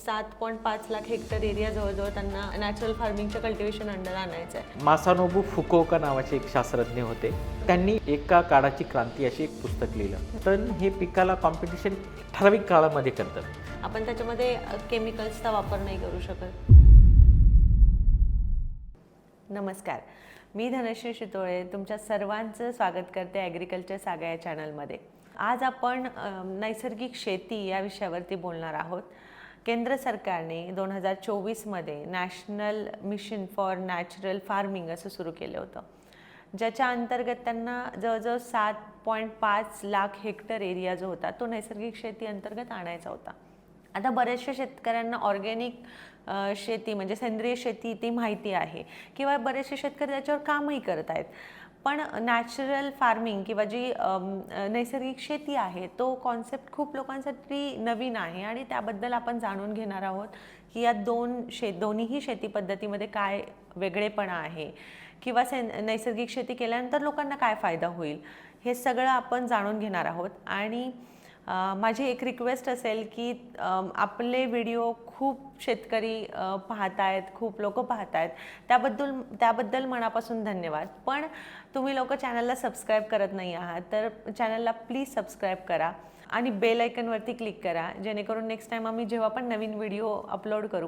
7.5 lakh hectare area जवळजवळ त्यांना natural फार्मिंगच्या cultivation under आणायचं आहे. मासानोबू फुकुओका नावाचे एक शास्त्रज्ञ होते. त्यांनी एका काळाची क्रांती अशी एक पुस्तक लिहिलं. तर हे पिकाला कॉम्पिटिशन ठराविक काळामध्ये करतात. आपण त्याच्यामध्ये केमिकल्सचा वापर नाही करू शकत. नमस्कार, मी धनश्री शितोळे तुमच्या सर्वांचं स्वागत करते ॲग्रिकल्चर सागा या चॅनलमध्ये. आज आपण नैसर्गिक शेती या विषयावरती बोलणार आहोत. केंद्र सरकारने 2024मध्ये national mission for natural farming असं सुरू केलं होतं, ज्याच्या अंतर्गत त्यांना जवळजवळ 7.5 लाख हेक्टर एरिया जो होता तो नैसर्गिक शेती अंतर्गत आणायचा होता. आता बऱ्याचशा शेतकऱ्यांना ऑर्गॅनिक शेती म्हणजे सेंद्रिय शेती ती माहिती आहे किंवा बरेचसे शेतकरी त्याच्यावर कामही करत आहेत, पण नॅचरल फार्मिंग किंवा जी नैसर्गिक शेती आहे तो कॉन्सेप्ट खूप लोकांसाठी नवीन आहे आणि त्याबद्दल आपण जाणून घेणार आहोत की या दोन्हीही शेती पद्धतीमध्ये काय वेगळेपणा आहे किंवा नैसर्गिक शेती केल्यानंतर लोकांना काय फायदा होईल हे सगळं आपण जाणून घेणार आहोत. आणि माझी एक रिक्वेस्ट असेल की आपले व्हिडिओ खूप शेतकरी पाहत आहेत, खूप लोक पाहत आहेत, त्याबद्दल मनापासून धन्यवाद. पण तुम्ही लोक चॅनलला सबस्क्राईब करत नाही आहात तर चॅनलला प्लीज सबस्क्राईब करा आणि बेल आयकनवरती क्लिक करा, जेणेकरून नेक्स्ट टाईम आम्ही जेव्हा पण नवीन व्हिडिओ अपलोड करू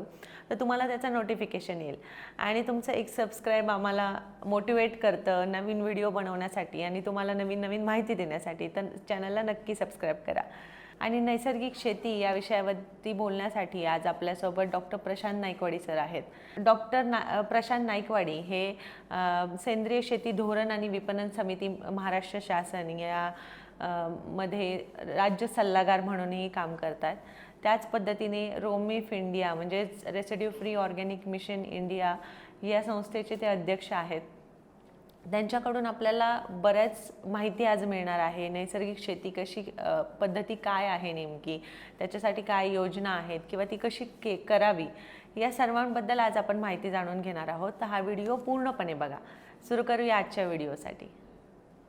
तर तुम्हाला त्याचं नोटिफिकेशन येईल. आणि तुमचं एक सबस्क्राईब आम्हाला मोटिवेट करतं नवीन व्हिडिओ बनवण्यासाठी आणि तुम्हाला नवीन नवीन माहिती देण्यासाठी. तर चॅनलला नक्की सबस्क्राईब करा. आणि नैसर्गिक शेती या विषयावरती बोलण्यासाठी आज आपल्यासोबत डॉक्टर प्रशांत नाईकवाडी सर आहेत. प्रशांत नाईकवाडी हे सेंद्रिय शेती धोरण आणि विपणन समिती महाराष्ट्र शासन या मध्ये राज्य सल्लागार म्हणूनही काम करतात. त्याच पद्धतीने रोमिफ इंडिया म्हणजेच residue free organic mission India या संस्थेचे ते अध्यक्ष आहेत. त्यांच्याकडून आपल्याला बऱ्याच माहिती आज मिळणार आहे. नैसर्गिक शेती कशी पद्धती काय आहे नेमकी, त्याच्यासाठी काय योजना आहेत किंवा ती कशी करावी या सर्वांबद्दल आज आपण माहिती जाणून घेणार आहोत. तर हा व्हिडिओ पूर्णपणे बघा. सुरू करूया आजच्या व्हिडिओसाठी.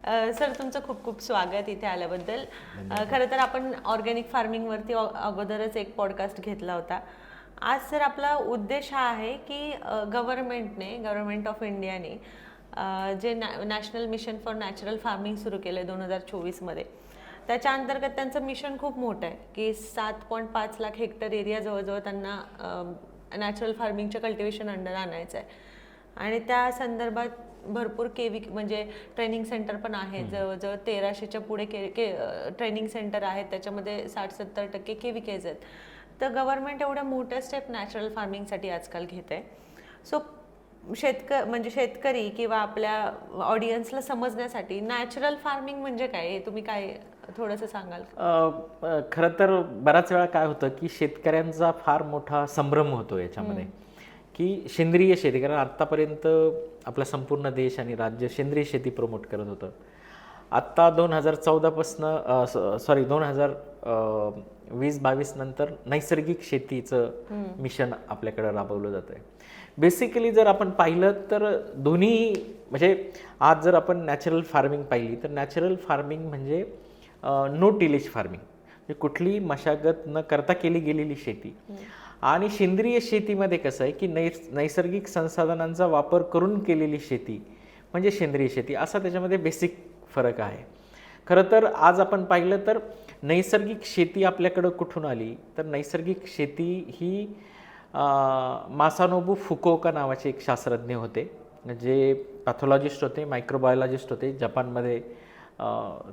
सर, तुमचं खूप खूप स्वागत इथे आल्याबद्दल. खरं तर आपण ऑर्गॅनिक फार्मिंगवरती अगोदरच एक पॉडकास्ट घेतला होता. आज सर आपला उद्देश हा आहे की गव्हर्नमेंट ऑफ इंडियाने जे national mission for natural farming सुरू केलं आहे 2024मध्ये, त्याच्या अंतर्गत त्यांचं मिशन खूप मोठं आहे की 7.5 लाख हेक्टर एरिया जवळजवळ त्यांना नॅचरल फार्मिंगच्या कल्टिवेशन अंडर आणायचं आहे. आणि त्या संदर्भात भरपूर म्हणजे ट्रेनिंग सेंटर पण आहेत. जवळजवळ 1300च्या पुढे ट्रेनिंग सेंटर आहेत, त्याच्यामध्ये 60-70% KVKs आहेत. तर गव्हर्नमेंट एवढ्या मोठ्या स्टेप नॅचरल फार्मिंगसाठी आजकाल घेत आहे. सो शेतकरी किंवा आपल्या ऑडियन्सला समजण्यासाठी नॅचरल फार्मिंग म्हणजे काय हे तुम्ही काय थोडंसं सांगाल? खरं तर बऱ्याच वेळा काय होतं की शेतकऱ्यांचा फार मोठा संभ्रम होतो याच्यामध्ये की सेंद्रिय शेती, कारण आत्तापर्यंत आपला संपूर्ण देश आणि राज्य सेंद्रिय शेती प्रमोट करत होतं. आत्ता 2020-22 नंतर नैसर्गिक शेतीचं मिशन आपल्याकडे राबवलं जात आहे. बेसिकली जर आपण पाहिलं तर दोन्ही म्हणजे आज जर आपण नॅचरल फार्मिंग पाहिली तर नॅचरल फार्मिंग म्हणजे नो टिलेज फार्मिंग, म्हणजे कुठली मशागत न करता केली गेलेली शेती. आणि सेंद्रिय शेतीमध्ये कसं आहे की नैसर्गिक संसाधनांचा वापर करून केलेली शेती म्हणजे सेंद्रिय शेती, असा त्याच्यामध्ये बेसिक फरक आहे. खरं तर आज आपण पाहिलं तर नैसर्गिक शेती आपल्याकडं कुठून आली तर नैसर्गिक शेती ही मासानोबू फुकुओका नावाचे एक शास्त्रज्ञ होते, जे पॅथॉलॉजिस्ट होते, मायक्रोबायोलॉजिस्ट होते, जपानमध्ये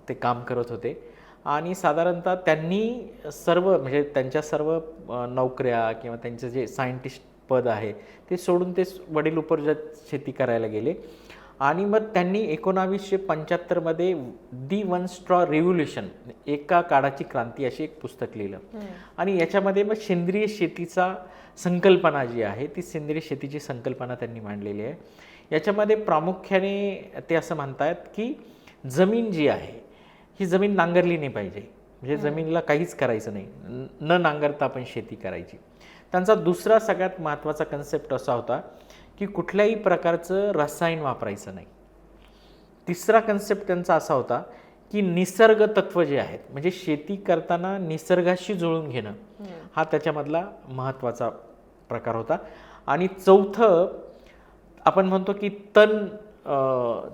ते काम करत होते. आणि साधारणतः त्यांनी म्हणजे त्यांच्या सर्व नोकऱ्या किंवा त्यांचं जे सायंटिस्ट पद आहे ते सोडून ते वडील उपजत शेती करायला गेले. आणि मग त्यांनी 1975मध्ये दी वन स्ट्रॉ रिव्होल्युशन, एका काळाची क्रांती अशी एक पुस्तक लिहिलं. आणि याच्यामध्ये मग सेंद्रिय शेतीचा संकल्पना जी आहे ती सेंद्रिय शेतीची संकल्पना त्यांनी मांडलेली आहे. याच्यामध्ये प्रामुख्याने ते असं म्हणतात की जमीन जी आहे ही जमीन नांगरली नाही पाहिजे, म्हणजे जमिनीला काहीच करायचं नाही, न नांगरता आपण शेती करायची. त्यांचा दुसरा सगळ्यात महत्त्वाचा कन्सेप्ट असा होता की कुठल्याही प्रकारचं रसायन वापरायचं नाही. तिसरा कन्सेप्ट त्यांचा असा होता की निसर्ग तत्व जे आहेत, म्हणजे शेती करताना निसर्गाशी जुळून घेणं हा त्याच्यामधला महत्त्वाचा प्रकार होता. आणि चौथं आपण म्हणतो की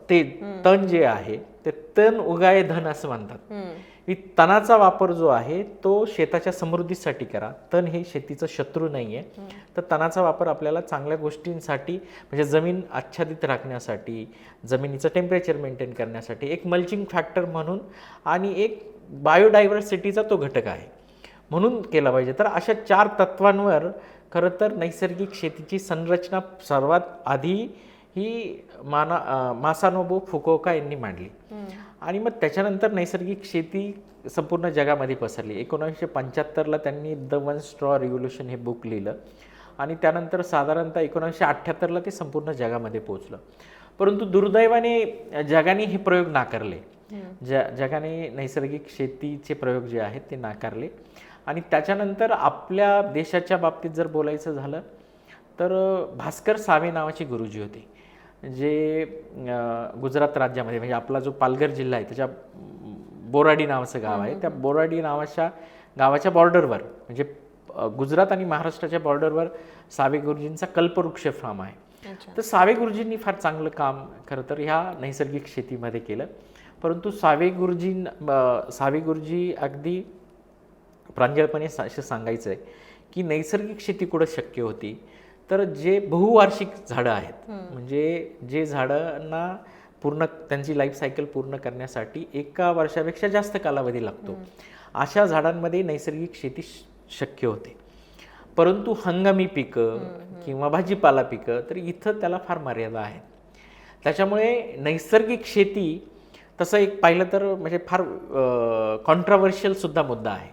ते तण जे आहे ते तण उगाये धन असं म्हणतात, की तणाचा वापर जो आहे तो शेताच्या समृद्धीसाठी करा. तण हे शेतीचं शत्रू नाही आहे, तर तणाचा वापर आपल्याला चांगल्या गोष्टींसाठी, म्हणजे जमीन आच्छादित राखण्यासाठी, जमिनीचं टेम्परेचर मेंटेन करण्यासाठी, एक मल्चिंग फॅक्टर म्हणून आणि एक बायोडायव्हर्सिटीचा तो घटक आहे म्हणून केला पाहिजे. तर अशा 4 तत्वांवर खरं तर नैसर्गिक शेतीची संरचना सर्वात आधी ही मासानोबु फुकुओका यांनी मांडली. आणि मग त्याच्यानंतर नैसर्गिक शेती संपूर्ण जगामध्ये पसरली. 1975ला त्यांनी द वन स्ट्रॉ रिव्होल्यूशन हे बुक लिहिलं आणि त्यानंतर साधारणतः 1978ला ते संपूर्ण जगामध्ये पोहोचलं. परंतु दुर्दैवाने जगाने हे प्रयोग नाकारले. जगाने नैसर्गिक शेतीचे प्रयोग जे आहेत ते नाकारले. आणि त्याच्यानंतर आपल्या देशाच्या बाबतीत जर बोलायचं झालं तर भास्कर सावे नावाचे गुरुजी होते, जे गुजरात राज्यामध्ये, म्हणजे आपला जो पालघर जिल्हा आहे त्याच्या बोराडी नावाचं गाव आहे, त्या बोराडी गावाच्या बॉर्डरवर, म्हणजे गुजरात आणि महाराष्ट्राच्या बॉर्डरवर सावे गुरुजींचा कल्पवृक्ष फार्म आहे. तर सावे गुरुजींनी फार चांगलं काम खरं तर ह्या नैसर्गिक शेतीमध्ये केलं. परंतु सावे गुरुजी अगदी प्रांजळपणे असं सांगायचं आहे की नैसर्गिक शेती कुठं शक्य होती, तर जे बहुवार्षिक झाडं आहेत, म्हणजे जे झाडांना पूर्ण त्यांची लाईफ सायकल पूर्ण करण्यासाठी 1 वर्षापेक्षा जास्त कालावधी लागतो, अशा झाडांमध्ये नैसर्गिक शेती शक्य होते. परंतु हंगामी पिकं किंवा भाजीपाला पिकं, तर इथं त्याला फार मर्यादा आहेत. त्याच्यामुळे नैसर्गिक शेती तसं एक पाहिलं तर म्हणजे फार कॉन्ट्राव्हर्शियल सुद्धा मुद्दा आहे.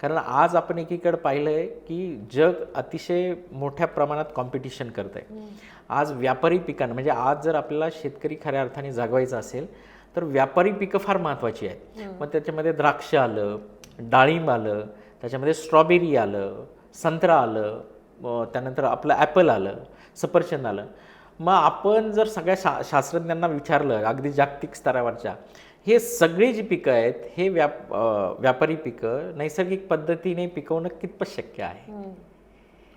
कारण आज आपण एकीकडे पाहिलंय की जग अतिशय मोठ्या प्रमाणात कॉम्पिटिशन करत आहे. आज व्यापारी पिकांना, म्हणजे आज जर आपल्याला शेतकरी खऱ्या अर्थाने जागवायचा असेल तर व्यापारी पिकं फार महत्त्वाची आहेत. मग त्याच्यामध्ये द्राक्ष आलं, डाळिंब आलं, त्याच्यामध्ये स्ट्रॉबेरी आलं, संत्रा आलं, त्यानंतर आपलं ॲपल आलं, सफरचंद आलं. मग आपण जर सगळ्या शास्त्रज्ञांना विचारलं, अगदी जागतिक स्तरावरच्या, हे सगळी जी पिकं आहेत हे व्यापारी पिकं नैसर्गिक पद्धतीने पिकवणं कितपत शक्य आहे?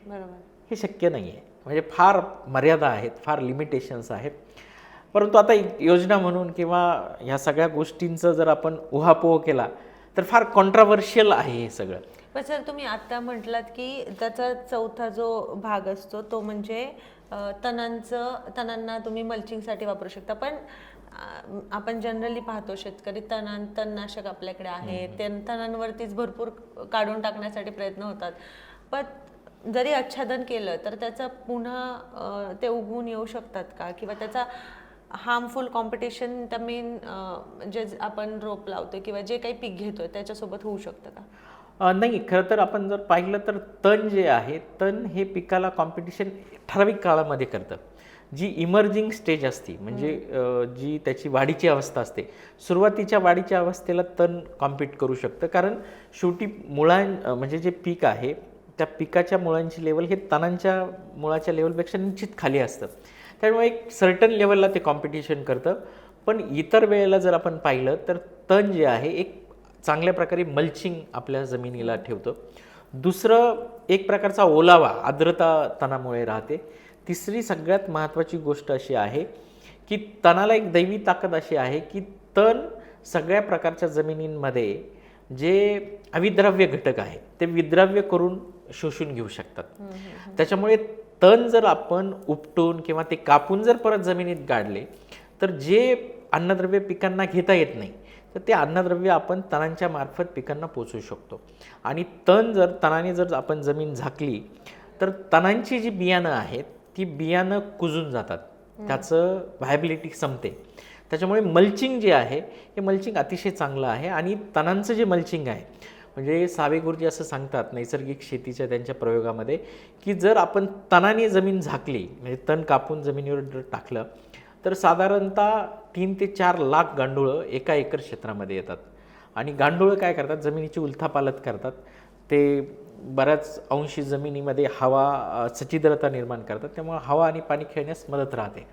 बरोबर, हे शक्य नाही आहे. म्हणजे फार मर्यादा आहेत, फार लिमिटेशन्स आहेत. परंतु आता एक योजना म्हणून किंवा ह्या सगळ्या गोष्टींचं जर आपण उहापोह केला तर फार कॉन्ट्राव्हर्शियल आहे हे सगळं. पण सर तुम्ही आता म्हटलात की त्याचा चौथा जो भाग असतो तो म्हणजे तणांना तुम्ही मल्चिंगसाठी वापरू शकता. पण आपण जनरली पाहतो शेतकरी तणनाशक आपल्याकडे आहे, तणांवरतीच भरपूर काढून टाकण्यासाठी प्रयत्न होतात. पण जरी आच्छादन केलं तर त्याचं पुन्हा ते उगवून येऊ शकतात का? किंवा त्याचा हार्मफुल कॉम्पिटिशन त्या मेन जे आपण रोप लावतो किंवा जे काही पीक घेतोय त्याच्यासोबत होऊ शकतं का? नाही, खरं तर आपण जर पाहिलं तर तण जे आहे, तण हे पिकाला कॉम्पिटिशन ठराविक काळामध्ये करतं. जी इमर्जिंग स्टेज असते, म्हणजे जी त्याची वाढीची अवस्था असते, सुरुवातीच्या वाढीच्या अवस्थेला तण कॉम्पीट करू शकतं. कारण शेवटी म्हणजे जे पीक आहे त्या पिकाच्या मुळांची लेवल हे तणांच्या मुळाच्या लेवलपेक्षा निश्चित खाली असतं. त्यामुळे एक सर्टन लेवलला ते कॉम्पिटिशन करतं. पण इतर वेळेला जर आपण पाहिलं तर तण जे आहे एक चांगल्या प्रकारे मल्चिंग आपल्या जमिनीला ठेवतं. दुसरं एक प्रकारचा ओलावा, आर्द्रता तणामुळे राहते. तिसरी सगळ्यात महत्त्वाची गोष्ट अशी आहे की तणाला एक दैवी ताकद अशी आहे की तण सगळ्या प्रकारच्या जमिनींमध्ये जे अविद्राव्य घटक आहे ते विद्राव्य करून शोषून घेऊ शकतात. त्याच्यामुळे तण जर आपण उपटून किंवा ते कापून जर परत जमिनीत गाडले तर जे अन्नद्रव्य पिकांना घेता येत नाही तर ते अन्नद्रव्य आपण तणांच्या मार्फत पिकांना पोचवू शकतो. आणि तणाने जर आपण जमीन झाकली तर तणांची जी बियाणं आहेत ती बियाणं कुजून जातात, त्याचं व्हायबिलिटी संपते. त्याच्यामुळे मल्चिंग जे आहे हे मल्चिंग अतिशय चांगलं आहे. आणि तणांचं जे मल्चिंग आहे, म्हणजे सावे गुरुजी असं सांगतात नैसर्गिक शेतीच्या त्यांच्या प्रयोगामध्ये की जर आपण तणाने जमीन झाकली, म्हणजे तण कापून जमिनीवर जर टाकलं तर साधारणतः 3 ते 4 लाख गांडूळं एका एकर क्षेत्रामध्ये येतात. आणि गांडूळं काय करतात, जमिनीची उलथापालथ करतात. ते बऱ्याच अंशी जमिनीमध्ये हवा सच्छिद्रता निर्माण करतात, त्यामुळे हवा आणि पाणी खेळण्यास मदत राहते.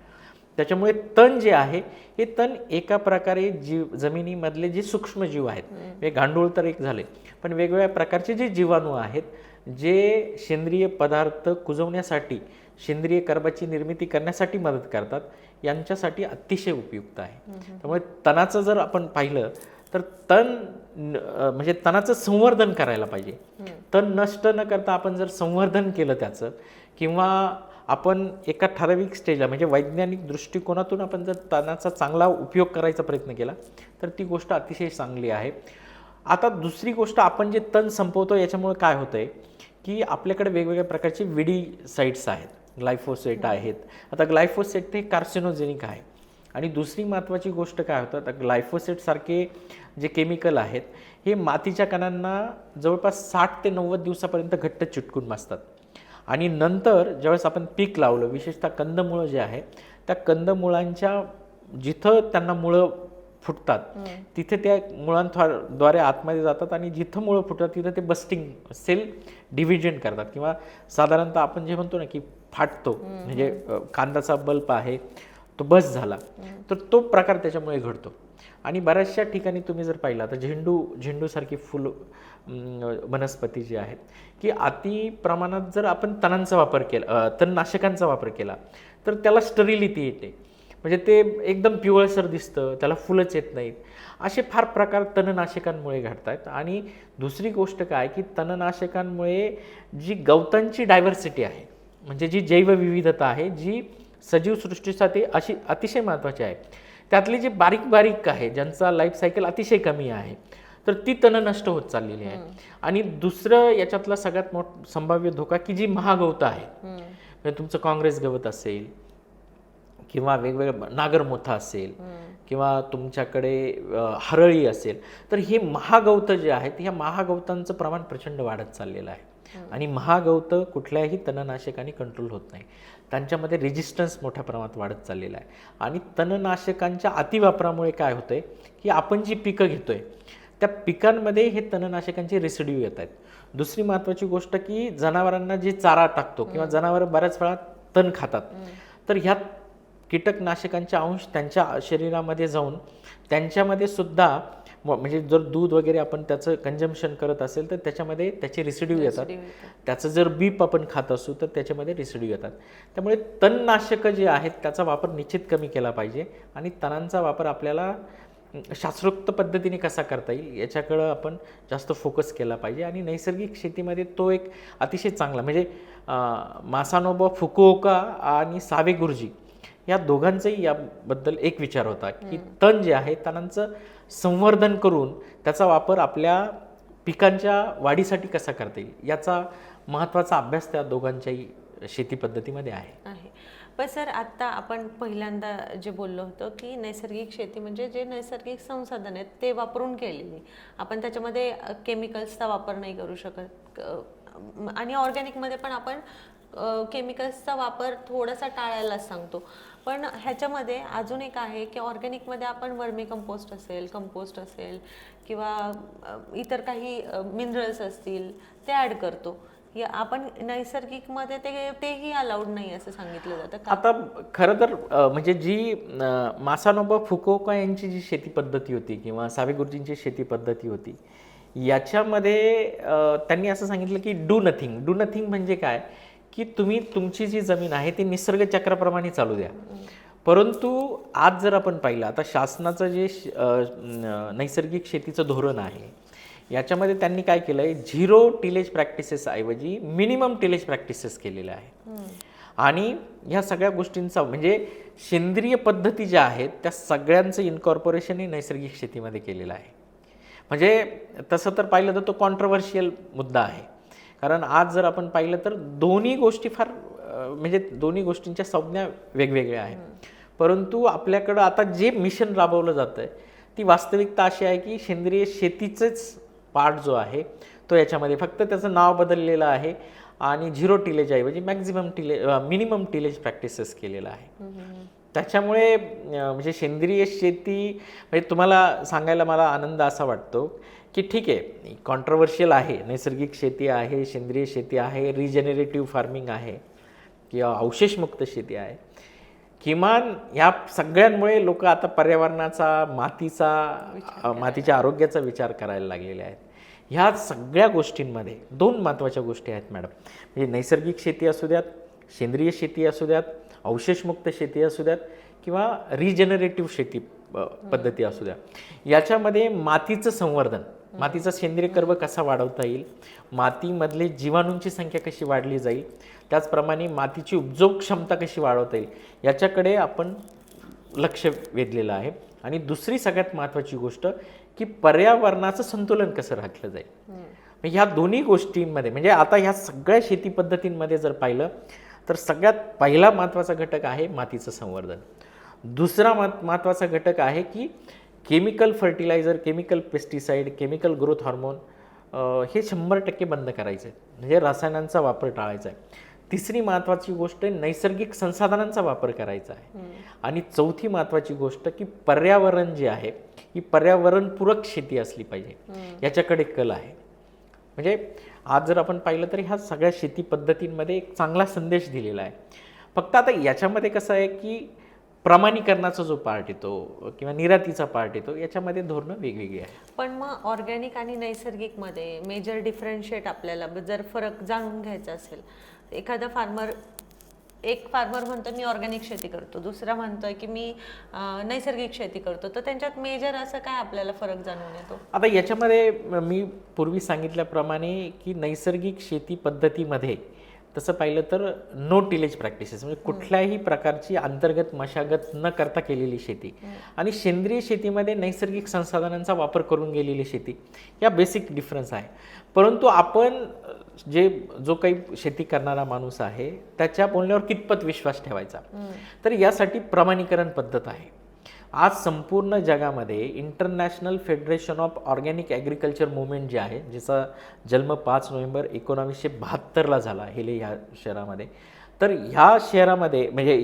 त्याच्यामुळे तण जे आहे हे तण एका प्रकारे जमिनीमधले जे सूक्ष्म जीव आहेत, हे गांडूळ तर एक झाले, पण वेगवेगळ्या प्रकारचे जे जीवाणू आहेत जे सेंद्रिय पदार्थ कुजवण्यासाठी, सेंद्रिय कर्बाची निर्मिती करण्यासाठी मदत करतात, यांच्यासाठी अतिशय उपयुक्त आहे. त्यामुळे तणाचं जर आपण पाहिलं तर तण म्हणजे तणाचं संवर्धन करायला पाहिजे. तण नष्ट न करता आपण जर संवर्धन केलं त्याचं, किंवा आपण एका ठराविक स्टेजला म्हणजे वैज्ञानिक दृष्टिकोनातून आपण जर तणाचा चांगला उपयोग करायचा प्रयत्न केला तर ती गोष्ट अतिशय चांगली आहे. आता दुसरी गोष्ट, आपण जे तण संपवतो याच्यामुळे काय होतं आहे की आपल्याकडे वेगवेगळ्या प्रकारचे विडीसाइड्स आहेत, ग्लायफोसेट आहेत. आता ग्लायफोसेट हे कार्सिनोजेनिक आहे. आणि दुसरी महत्त्वाची गोष्ट काय होतं, आता ग्लायफोसेटसारखे जे केमिकल आहेत हे मातीच्या कणांना जवळपास 60 ते 90 दिवसापर्यंत घट्ट चिटकून बसतात. आणि नंतर ज्यावेळेस आपण पीक लावलं, विशेषतः कंदमुळं जे आहे त्या कंदमुळांच्या जिथं त्यांना मुळं फुटतात तिथे त्या मुळांद्वारे आतमध्ये जातात आणि जिथं मुळं फुटतात तिथं ते बस्टिंग सेल डिव्हिजन करतात, किंवा साधारणतः आपण जे म्हणतो ना की फाटतो, म्हणजे कांद्याचा बल्ब आहे तो बस झाला, तर तो प्रकार त्याच्यामुळे घडतो. आणि बऱ्याचशा ठिकाणी तुम्ही जर पाहिला तर झेंडूसारखी फुल वनस्पती जी आहेत की अति प्रमाणात जर आपण तणांचा वापर केला, तणनाशकांचा वापर केला तर त्याला स्टरिलिटी येते, म्हणजे ते एकदम पिवळसर दिसतं, त्याला फुलंच येत नाहीत. असे फार प्रकार तणनाशकांमुळे घडतात. आणि दुसरी गोष्ट काय की तणनाशकांमुळे जी गवतांची डायव्हर्सिटी आहे, म्हणजे जी जैवविविधता आहे जी सजीव सृष्टीसाठी अशी अतिशय महत्त्वाची आहे, त्यातली जी बारीक बारीक आहे ज्यांचा लाईफ सायकल अतिशय कमी आहे, तर ती तण नष्ट होत चाललेली आहे. आणि दुसरं याच्यातला सगळ्यात संभाव्य धोका की जी महागवतं आहे, म्हणजे तुमचं काँग्रेस गवत असेल किंवा वेगवेगळं नागरमोथा असेल किंवा तुमच्याकडे हरळी असेल, तर हे महागवतं जे आहेत ह्या महागवतांचं प्रमाण प्रचंड वाढत चाललेलं आहे. आणि महागवतं कुठल्याही तणनाशकाने कंट्रोल होत नाही, त्यांच्यामध्ये रेजिस्टन्स मोठ्या प्रमाणात वाढत चाललेला आहे. आणि तणनाशकांच्या अतिवापरामुळे काय होतंय की आपण जी पिकं घेतोय त्या पिकांमध्ये हे तणनाशकांचे रेसिड्यू येत आहेत. दुसरी महत्त्वाची गोष्ट की जनावरांना जे चारा टाकतो किंवा जनावरं बऱ्याच वेळा तण खातात, तर ह्या कीटकनाशकांचे अंश त्यांच्या शरीरामध्ये जाऊन त्यांच्यामध्ये सुद्धा, म्हणजे जर दूध वगैरे आपण त्याचं कंजम्पशन करत असेल तर त्याच्यामध्ये त्याचे रेसिड्यू येतात. त्याचं जर बीप आपण खात असू तर त्याच्यामध्ये रेसिड्यू येतात. त्यामुळे तणनाशकं जे आहेत त्याचा वापर निश्चित कमी केला पाहिजे. आणि तणांचा वापर आपल्याला शास्त्रोक्त पद्धतीने कसा करता येईल याच्याकडं आपण जास्त फोकस केला पाहिजे. आणि नैसर्गिक शेतीमध्ये तो एक अतिशय चांगला, म्हणजे मासानोबा फुकुओका आणि सावे गुरुजी या दोघांचाही याबद्दल एक विचार होता की तण जे आहे तणांचं संवर्धन करून त्याचा वापर आपल्या पिकांच्या वाढीसाठी कसा करता येईल याचा महत्त्वाचा अभ्यास त्या दोघांच्याही शेती पद्धतीमध्ये आहे. पण सर, आत्ता आपण पहिल्यांदा जे बोललो होतो की नैसर्गिक शेती म्हणजे जे नैसर्गिक संसाधन आहेत ते वापरून केलेली, आपण त्याच्यामध्ये केमिकल्सचा वापर नाही करू शकत. आणि ऑर्गॅनिकमध्ये पण आपण केमिकल्सचा वापर थोडासा टाळायलाच सांगतो. पण ह्याच्यामध्ये अजून एक आहे की ऑर्गॅनिकमध्ये आपण वर्मी कंपोस्ट असेल किंवा इतर काही मिनरल्स असतील ते ॲड करतो. आपण नैसर्गिकमध्ये तेही अलाउड नाही असं सांगितलं जातं. आता खरं तर म्हणजे जी मासानोबा फुकुओका यांची जी शेती पद्धती होती किंवा सावे गुरुजींची शेती पद्धती होती, याच्यामध्ये त्यांनी असं सांगितलं की डू नथिंग म्हणजे काय की तुम्ही तुमची जी जमीन आहे ती निसर्ग चक्राप्रमाणे चालू द्या. परंतु आज जर आपण पाहिलं, आता शासनाचं जे नैसर्गिक शेतीचं धोरण आहे याच्यामध्ये त्यांनी काय केलं आहे, 0 टिलेज प्रॅक्टिसेस ऐवजी मिनिमम टिलेज प्रॅक्टिसेस केलेल्या आहे. आणि ह्या सगळ्या गोष्टींचा म्हणजे सेंद्रिय पद्धती ज्या आहेत त्या सगळ्यांचं इन्कॉर्पोरेशन हे नैसर्गिक शेतीमध्ये केलेलं आहे. म्हणजे तसं तर पाहिलं तर तो कॉन्ट्रोवर्शियल मुद्दा आहे, कारण आज जर आपण पाहिलं तर दोन्ही गोष्टी फार म्हणजे दोन्ही गोष्टींच्या संज्ञा वेगवेगळ्या आहेत. परंतु आपल्याकडं आता जे मिशन राबवलं जातं आहे ती वास्तविकता अशी आहे की सेंद्रिय शेतीचंच पार्ट जो आहे तो याच्यामध्ये फक्त त्याचं नाव बदललेलं आहे आणि 0 टिलेज ऐवजी मिनिमम टिलेज प्रॅक्टिसेस केलेलं आहे. त्याच्यामुळे म्हणजे सेंद्रिय शेती म्हणजे तुम्हाला सांगायला मला आनंद असा वाटतो की ठीक आहे, कॉन्ट्रोवर्शियल आहे, नैसर्गिक शेती आहे, सेंद्रिय शेती आहे, रिजेनरेटिव्ह फार्मिंग आहे किंवा अवशेषमुक्त शेती आहे, किमान या सगळ्यांमुळे लोक आता पर्यावरणाचा, मातीच्या आरोग्याचा विचार करायला लागलेले आहेत. ह्या सगळ्या गोष्टींमध्ये 2 महत्त्वाच्या गोष्टी आहेत मॅडम. म्हणजे नैसर्गिक शेती असू द्यात, सेंद्रिय शेती असू द्यात, अवशेषमुक्त शेती असू द्यात किंवा रिजनरेटिव्ह शेती पद्धती असू द्या, याच्यामध्ये मातीचं संवर्धन, मातीचा सेंद्रिय कर्ब कसा वाढवता येईल, मातीमधले जीवाणूंची संख्या कशी वाढली जाईल, त्याचप्रमाणे मातीची उपजोग क्षमता कशी वाढवता येईल, याच्याकडे आपण लक्ष वेधलेलं आहे. आणि दुसरी सगळ्यात महत्त्वाची गोष्ट की पर्यावरणाचं संतुलन कसं राखलं जाईल. ह्या दोन्ही गोष्टींमध्ये म्हणजे आता ह्या सगळ्या शेती पद्धतींमध्ये जर पाहिलं तर सगळ्यात पहिला महत्त्वाचा घटक आहे मातीचं संवर्धन. दुसरा महत्त्वाचा घटक आहे की chemical fertilizer, chemical pesticide, chemical growth hormone हे 100% बंद करायचं आहे, म्हणजे रसायनांचा वापर टाळायचा आहे. तिसरी महत्त्वाची गोष्ट नैसर्गिक संसाधनांचा वापर करायचा आहे. आणि चौथी महत्त्वाची गोष्ट की पर्यावरण जे आहे ही पर्यावरणपूरक शेती असली पाहिजे, याच्याकडे कल आहे. म्हणजे आज जर आपण पाहिलं तर ह्या सगळ्या शेती पद्धतींमध्ये एक चांगला संदेश दिलेला आहे. फक्त आता याच्यामध्ये कसं आहे की प्रमाणीकरणाचा जो पार्ट येतो किंवा निर्यातीचा पार्ट येतो, याच्यामध्ये धोरणं वेगवेगळी आहे. पण मग ऑर्गॅनिक आणि नैसर्गिकमध्ये मेजर डिफरन्शिएट आपल्याला जर फरक जाणून घ्यायचा असेल, एखादा एक फार्मर म्हणतो मी ऑर्गॅनिक शेती करतो, दुसरा म्हणतोय की मी नैसर्गिक शेती करतो, तर त्यांच्यात मेजर असं काय आपल्याला फरक जाणून येतो? आता याच्यामध्ये मी पूर्वी सांगितल्याप्रमाणे की नैसर्गिक शेती पद्धतीमध्ये तसं पाहिलं तर नो टिलेज प्रॅक्टिसेस, म्हणजे कुठल्याही प्रकारची अंतर्गत मशागत न करता केलेली शेती, आणि सेंद्रिय शेतीमध्ये नैसर्गिक संसाधनांचा वापर करून गेलेली शेती, या बेसिक डिफरन्स आहे. परंतु आपण जो काही शेती करणारा माणूस आहे त्याच्या बोलण्यावर कितपत विश्वास ठेवायचा, तर यासाठी प्रमाणीकरण पद्धत आहे. आज संपूर्ण जगामध्ये international federation of organic agriculture movement जे आहे, जिचा जन्म 5 नोव्हेंबर 1972ला झाला हेले ह्या शहरामध्ये, तर ह्या शहरामध्ये म्हणजे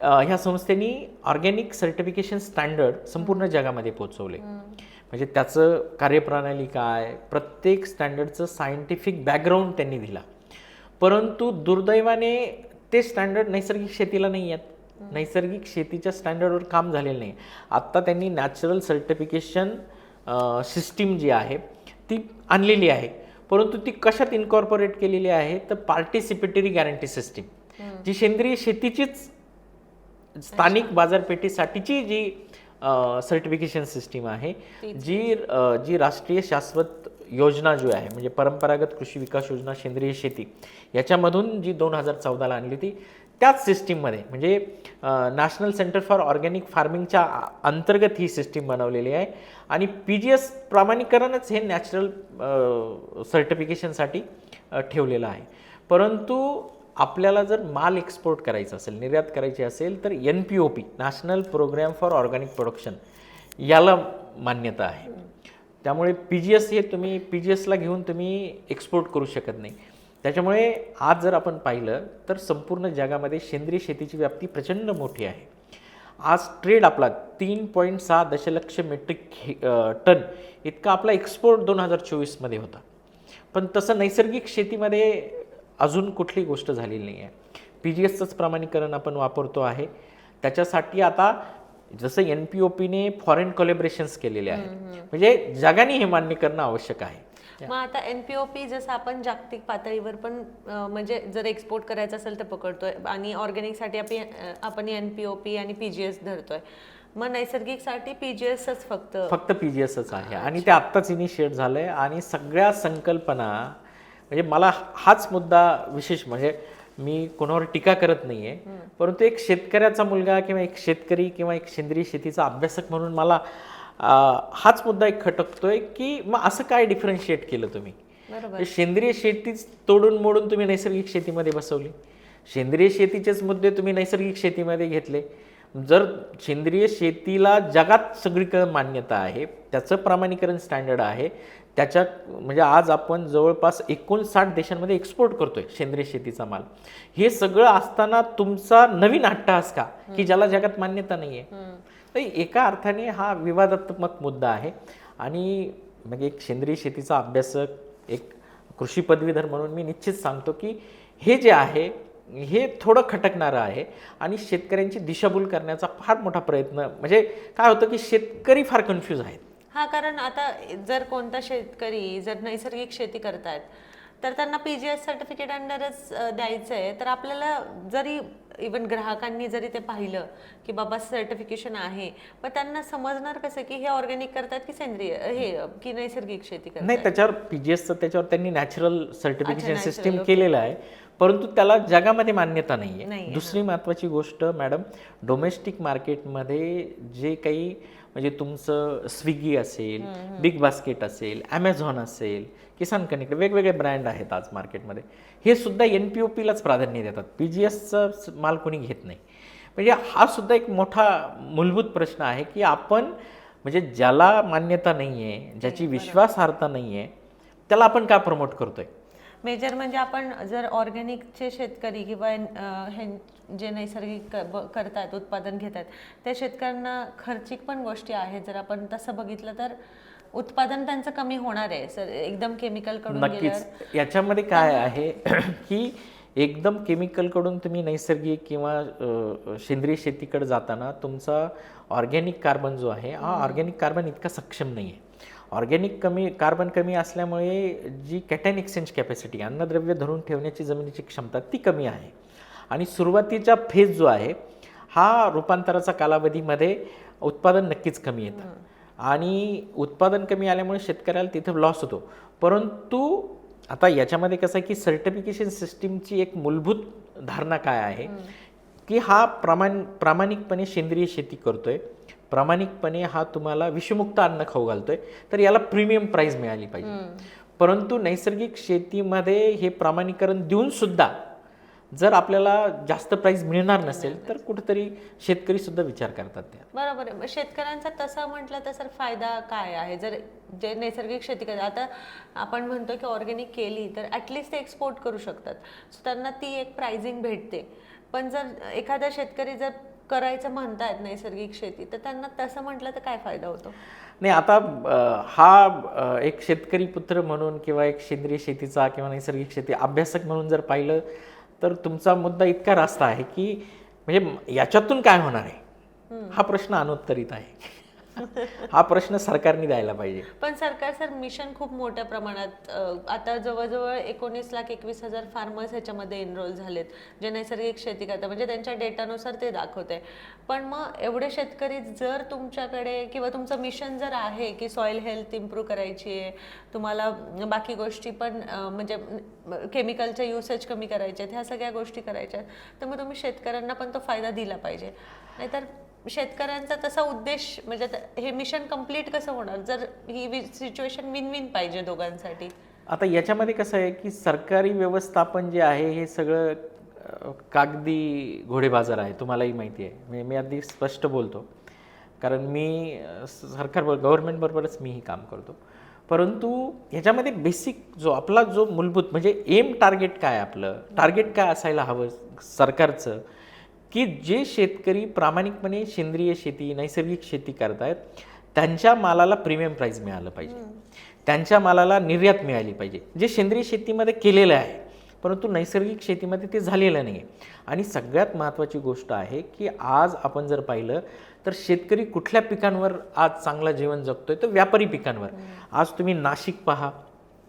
ह्या संस्थेने ऑर्गॅनिक सर्टिफिकेशन स्टँडर्ड संपूर्ण जगामध्ये पोहोचवले. म्हणजे त्याचं कार्यप्रणाली काय, प्रत्येक स्टँडर्डचं सायंटिफिक बॅकग्राऊंड त्यांनी दिला. परंतु दुर्दैवाने ते स्टँडर्ड नैसर्गिक शेतीला नाही आहेत. नैसर्गिक शेतीच्या स्टँडर्डवर काम झालेलं नाही. आत्ता त्यांनी नॅचरल सर्टिफिकेशन सिस्टीम जी आहे ती आणलेली आहे, परंतु ती कशात इन्कॉर्पोरेट केलेली आहे तर पार्टिसिपेटरी गॅरंटी सिस्टीम, जी सेंद्रिय शेतीचीच स्थानिक बाजारपेठेसाठीची जी सर्टिफिकेशन सिस्टीम आहे, जी राष्ट्रीय शाश्वत योजना जो आहे म्हणजे परंपरागत कृषी विकास योजना सेंद्रिय शेती याच्यामधून जी 2014ला आणली होती, त्याच सिस्टीममध्ये म्हणजे नॅशनल सेंटर फॉर ऑर्गॅनिक फार्मिंगच्या अंतर्गत ही सिस्टीम बनवलेली आहे. आणि PGS प्रमाणीकरणच हे नॅचरल सर्टिफिकेशनसाठी ठेवलेलं आहे. परंतु आपल्याला जर माल एक्सपोर्ट करायचा असेल, निर्यात करायची असेल, तर NPOP national programme for organic production याला मान्यता आहे. त्यामुळे PGS हे तुम्ही PGSला घेऊन तुम्ही एक्सपोर्ट करू शकत नाही. त्याच्यामुळे आज जर आपण पाहिलं तर संपूर्ण जगामध्ये सेंद्रिय शेतीची व्याप्ती प्रचंड मोठी आहे. आज ट्रेड आपला 3.6 दशलक्ष मेट्रिक टन इतका आपला एक्सपोर्ट 2024मध्ये होता. पण तसं नैसर्गिक शेतीमध्ये अजून कुठली गोष्ट झालेली नाही आहे. PGSचंच प्रमाणीकरण आपण वापरतो आहे. त्याच्यासाठी आता जसं NPOPने फॉरेन कोलॅबोरेशन्स केलेले आहेत, म्हणजे जगाने हे मान्य करणं आवश्यक आहे. मग आता NPOP जसं आपण जागतिक पातळीवर पण म्हणजे जर एक्सपोर्ट करायचं असेल तर पकडतोय, आणि ऑर्गॅनिकसाठी आपण NPOP आणि PGS धरतोय, मग नैसर्गिकसाठी PGSच फक्त PGSच आहे. आणि ते आत्ताच इनिशिएट झालंय. आणि सगळ्या संकल्पना म्हणजे मला हाच मुद्दा विशेष, म्हणजे मी कोणावर टीका करत नाहीये, परंतु एक शेतकऱ्याचा मुलगा किंवा एक शेतकरी किंवा एक सेंद्रिय शेतीचा अभ्यासक म्हणून मला हाच मुद्दा एक खटकतोय की मग असं काय डिफरन्शिएट केलं तुम्ही? सेंद्रिय शेतीच तोडून मोडून तुम्ही नैसर्गिक शेतीमध्ये बसवली. सेंद्रिय शेतीचेच मुद्दे तुम्ही नैसर्गिक शेतीमध्ये घेतले. जर सेंद्रिय शेतीला जगात सगळीकडे मान्यता आहे, त्याचं प्रमाणीकरण स्टँडर्ड आहे, त्याच्या म्हणजे आज आपण जवळपास 59 देशांमध्ये एक्सपोर्ट करतोय सेंद्रिय शेतीचा माल. हे सगळं असताना तुमचा नवीन अट्टहास का की ज्याला जगात मान्यता नाही आहे? तर एका अर्थाने हा विवादात्मक मुद्दा आहे. आणि मग एक सेंद्रिय शेतीचा अभ्यासक, एक कृषी पदवीधर म्हणून मी निश्चित सांगतो की हे जे आहे हे थोडं खटकणारं आहे आणि शेतकऱ्यांची दिशाभूल करण्याचा फार मोठा प्रयत्न, म्हणजे काय होतं की शेतकरी फार कन्फ्यूज आहेत. हा, कारण आता जर कोणता शेतकरी जर नैसर्गिक शेती करतायत तर त्यांना PGS सर्टिफिकेट अंडरच द्यायचं आहे, तर आपल्याला जरी इवन ग्राहकांनी जरी ते पाहिलं की बाबा सर्टिफिकेशन आहे, पण त्यांना समजणार कसं की हे ऑर्गॅनिक करतात की सेंद्रिय, हे की नैसर्गिक शेती करतात? नाही, त्याच्यावर PGSचं त्याच्यावर त्यांनी natural certification natural, system okay. केलेलं आहे, परंतु त्याला जगामध्ये मान्यता नाही आहे. नाहीये, दुसरी महत्त्वाची गोष्ट मॅडम, डोमेस्टिक मार्केटमध्ये जे काही म्हणजे तुमचं स्विगी असेल, बिग बास्केट असेल, ॲमेझॉन असेल, किसान कनेक्ट, वेगवेगळे ब्रँड आहेत आज मार्केटमध्ये, हे सुद्धा NPOPलाच प्राधान्य देतात. PGSचं माल कोणी घेत नाही. म्हणजे हा सुद्धा एक मोठा मूलभूत प्रश्न आहे की आपण म्हणजे ज्याला मान्यता नाही आहे, ज्याची विश्वासार्हता नाही आहे, त्याला आपण का प्रमोट करतोय? मेजर म्हणजे आपण जर ऑर्गॅनिकचे शेतकरी किंवा हे जे नैसर्गिक करतात, उत्पादन घेतात, त्या शेतकऱ्यांना खर्चिक पण गोष्टी आहेत. जर आपण तसं बघितलं तर उत्पादन त्यांचं कमी होणार आहे सर, एकदम केमिकल कडून नक्कीच. याच्यामध्ये काय आहे की एकदम केमिकलकडून तुम्ही नैसर्गिक किंवा सेंद्रिय शेतीकडे जाताना तुमचा ऑर्गॅनिक कार्बन जो आहे, हा ऑर्गॅनिक कार्बन इतका सक्षम नाही आहे. ऑर्गॅनिक कार्बन कमी असल्यामुळे जी कॅटॅन एक्सचेंज कॅपॅसिटी, अन्नद्रव्य धरून ठेवण्याची जमिनीची क्षमता ती कमी आहे. आणि सुरुवातीचा फेज जो आहे हा रूपांतराचा कालावधीमध्ये उत्पादन नक्कीच कमी येतं आणि उत्पादन कमी आल्यामुळे शेतकऱ्याला तिथे लॉस होतो. परंतु आता याच्यामध्ये कसं आहे की सर्टिफिकेशन सिस्टीमची एक मूलभूत धारणा काय आहे की हा प्रामाणिकपणे सेंद्रिय शेती करतोय, प्रामाणिकपणे हा तुम्हाला विषमुक्त अन्न खाऊ घालतोय, तर याला प्रीमियम प्राइस मिळाली पाहिजे. परंतु नैसर्गिक शेतीमध्ये हे प्रामाणिकरण देऊन सुद्धा जर आपल्याला जास्त प्राइस मिळणार नसेल तर कुठेतरी शेतकरी सुद्धा विचार करतात त्या. बरोबर आहे. शेतकऱ्यांचा तसं म्हटलं तर सर फायदा काय आहे जर जे नैसर्गिक शेती करतात? आता आपण म्हणतो की ऑर्गॅनिक केली तर ॲटलिस्ट ते एक्सपोर्ट करू शकतात, सो त्यांना ती एक प्राइसिंग भेटते. पण जर एखादा शेतकरी जर करायचं म्हणतायत नैसर्गिक शेती, तर त्यांना तसं म्हटलं तर काय फायदा होतो? नाही, आता हा एक शेतकरी पुत्र म्हणून किंवा एक सेंद्रिय शेतीचा किंवा नैसर्गिक शेती अभ्यासक म्हणून जर पाहिलं तर तुमचा मुद्दा इतका रास्त आहे की म्हणजे याच्यातून काय होणार आहे हा प्रश्न अनुत्तरित आहे. हा प्रश्न सरकारने द्यायला पाहिजे. पण सरकार सर मिशन खूप मोठ्या प्रमाणात आता जवळजवळ 19,21,000 फार्मर्स ह्याच्यामध्ये एनरोल झालेत जे नैसर्गिक शेती करतात, म्हणजे त्यांच्या डेटानुसार ते दाखवत आहे. पण मग एवढे शेतकरी जर तुमच्याकडे किंवा तुमचं मिशन जर आहे की सॉईल हेल्थ इम्प्रूव्ह करायची आहे, तुम्हाला बाकी गोष्टी पण म्हणजे केमिकलचे युसेज कमी करायचे आहेत, ह्या सगळ्या गोष्टी करायच्या आहेत, तर मग तुम्ही शेतकऱ्यांना पण तो फायदा दिला पाहिजे. नाहीतर शेतकऱ्यांचा तसा उद्देश म्हणजे हे मिशन कंप्लीट कसं होणार जर ही सिच्युएशन विन विन पाहिजे दोघांसाठी? आता याच्यामध्ये कसं आहे की सरकारी व्यवस्थापन जे आहे हे सगळं कागदी घोडेबाजार आहे, तुम्हालाही माहिती आहे. मी अगदी स्पष्ट बोलतो कारण मी गव्हर्नमेंटबरोबरच मीही काम करतो. परंतु ह्याच्यामध्ये बेसिक जो मूलभूत म्हणजे एम टार्गेट काय, आपलं टार्गेट काय असायला हवं सरकारचं, की जे शेतकरी प्रामाणिकपणे सेंद्रिय शेती नैसर्गिक शेती करतायत त्यांच्या मालाला प्रीमियम प्राइस मिळालं पाहिजे, त्यांच्या मालाला निर्यात मिळाली पाहिजे, जे सेंद्रिय शेतीमध्ये केलेलं आहे परंतु नैसर्गिक शेतीमध्ये ते झालेलं नाही. आणि सगळ्यात महत्त्वाची गोष्ट आहे की आज आपण जर पाहिलं तर शेतकरी कुठल्या पिकांवर आज चांगलं जीवन जगतोय, तर व्यापारी पिकांवर. आज तुम्ही नाशिक पहा,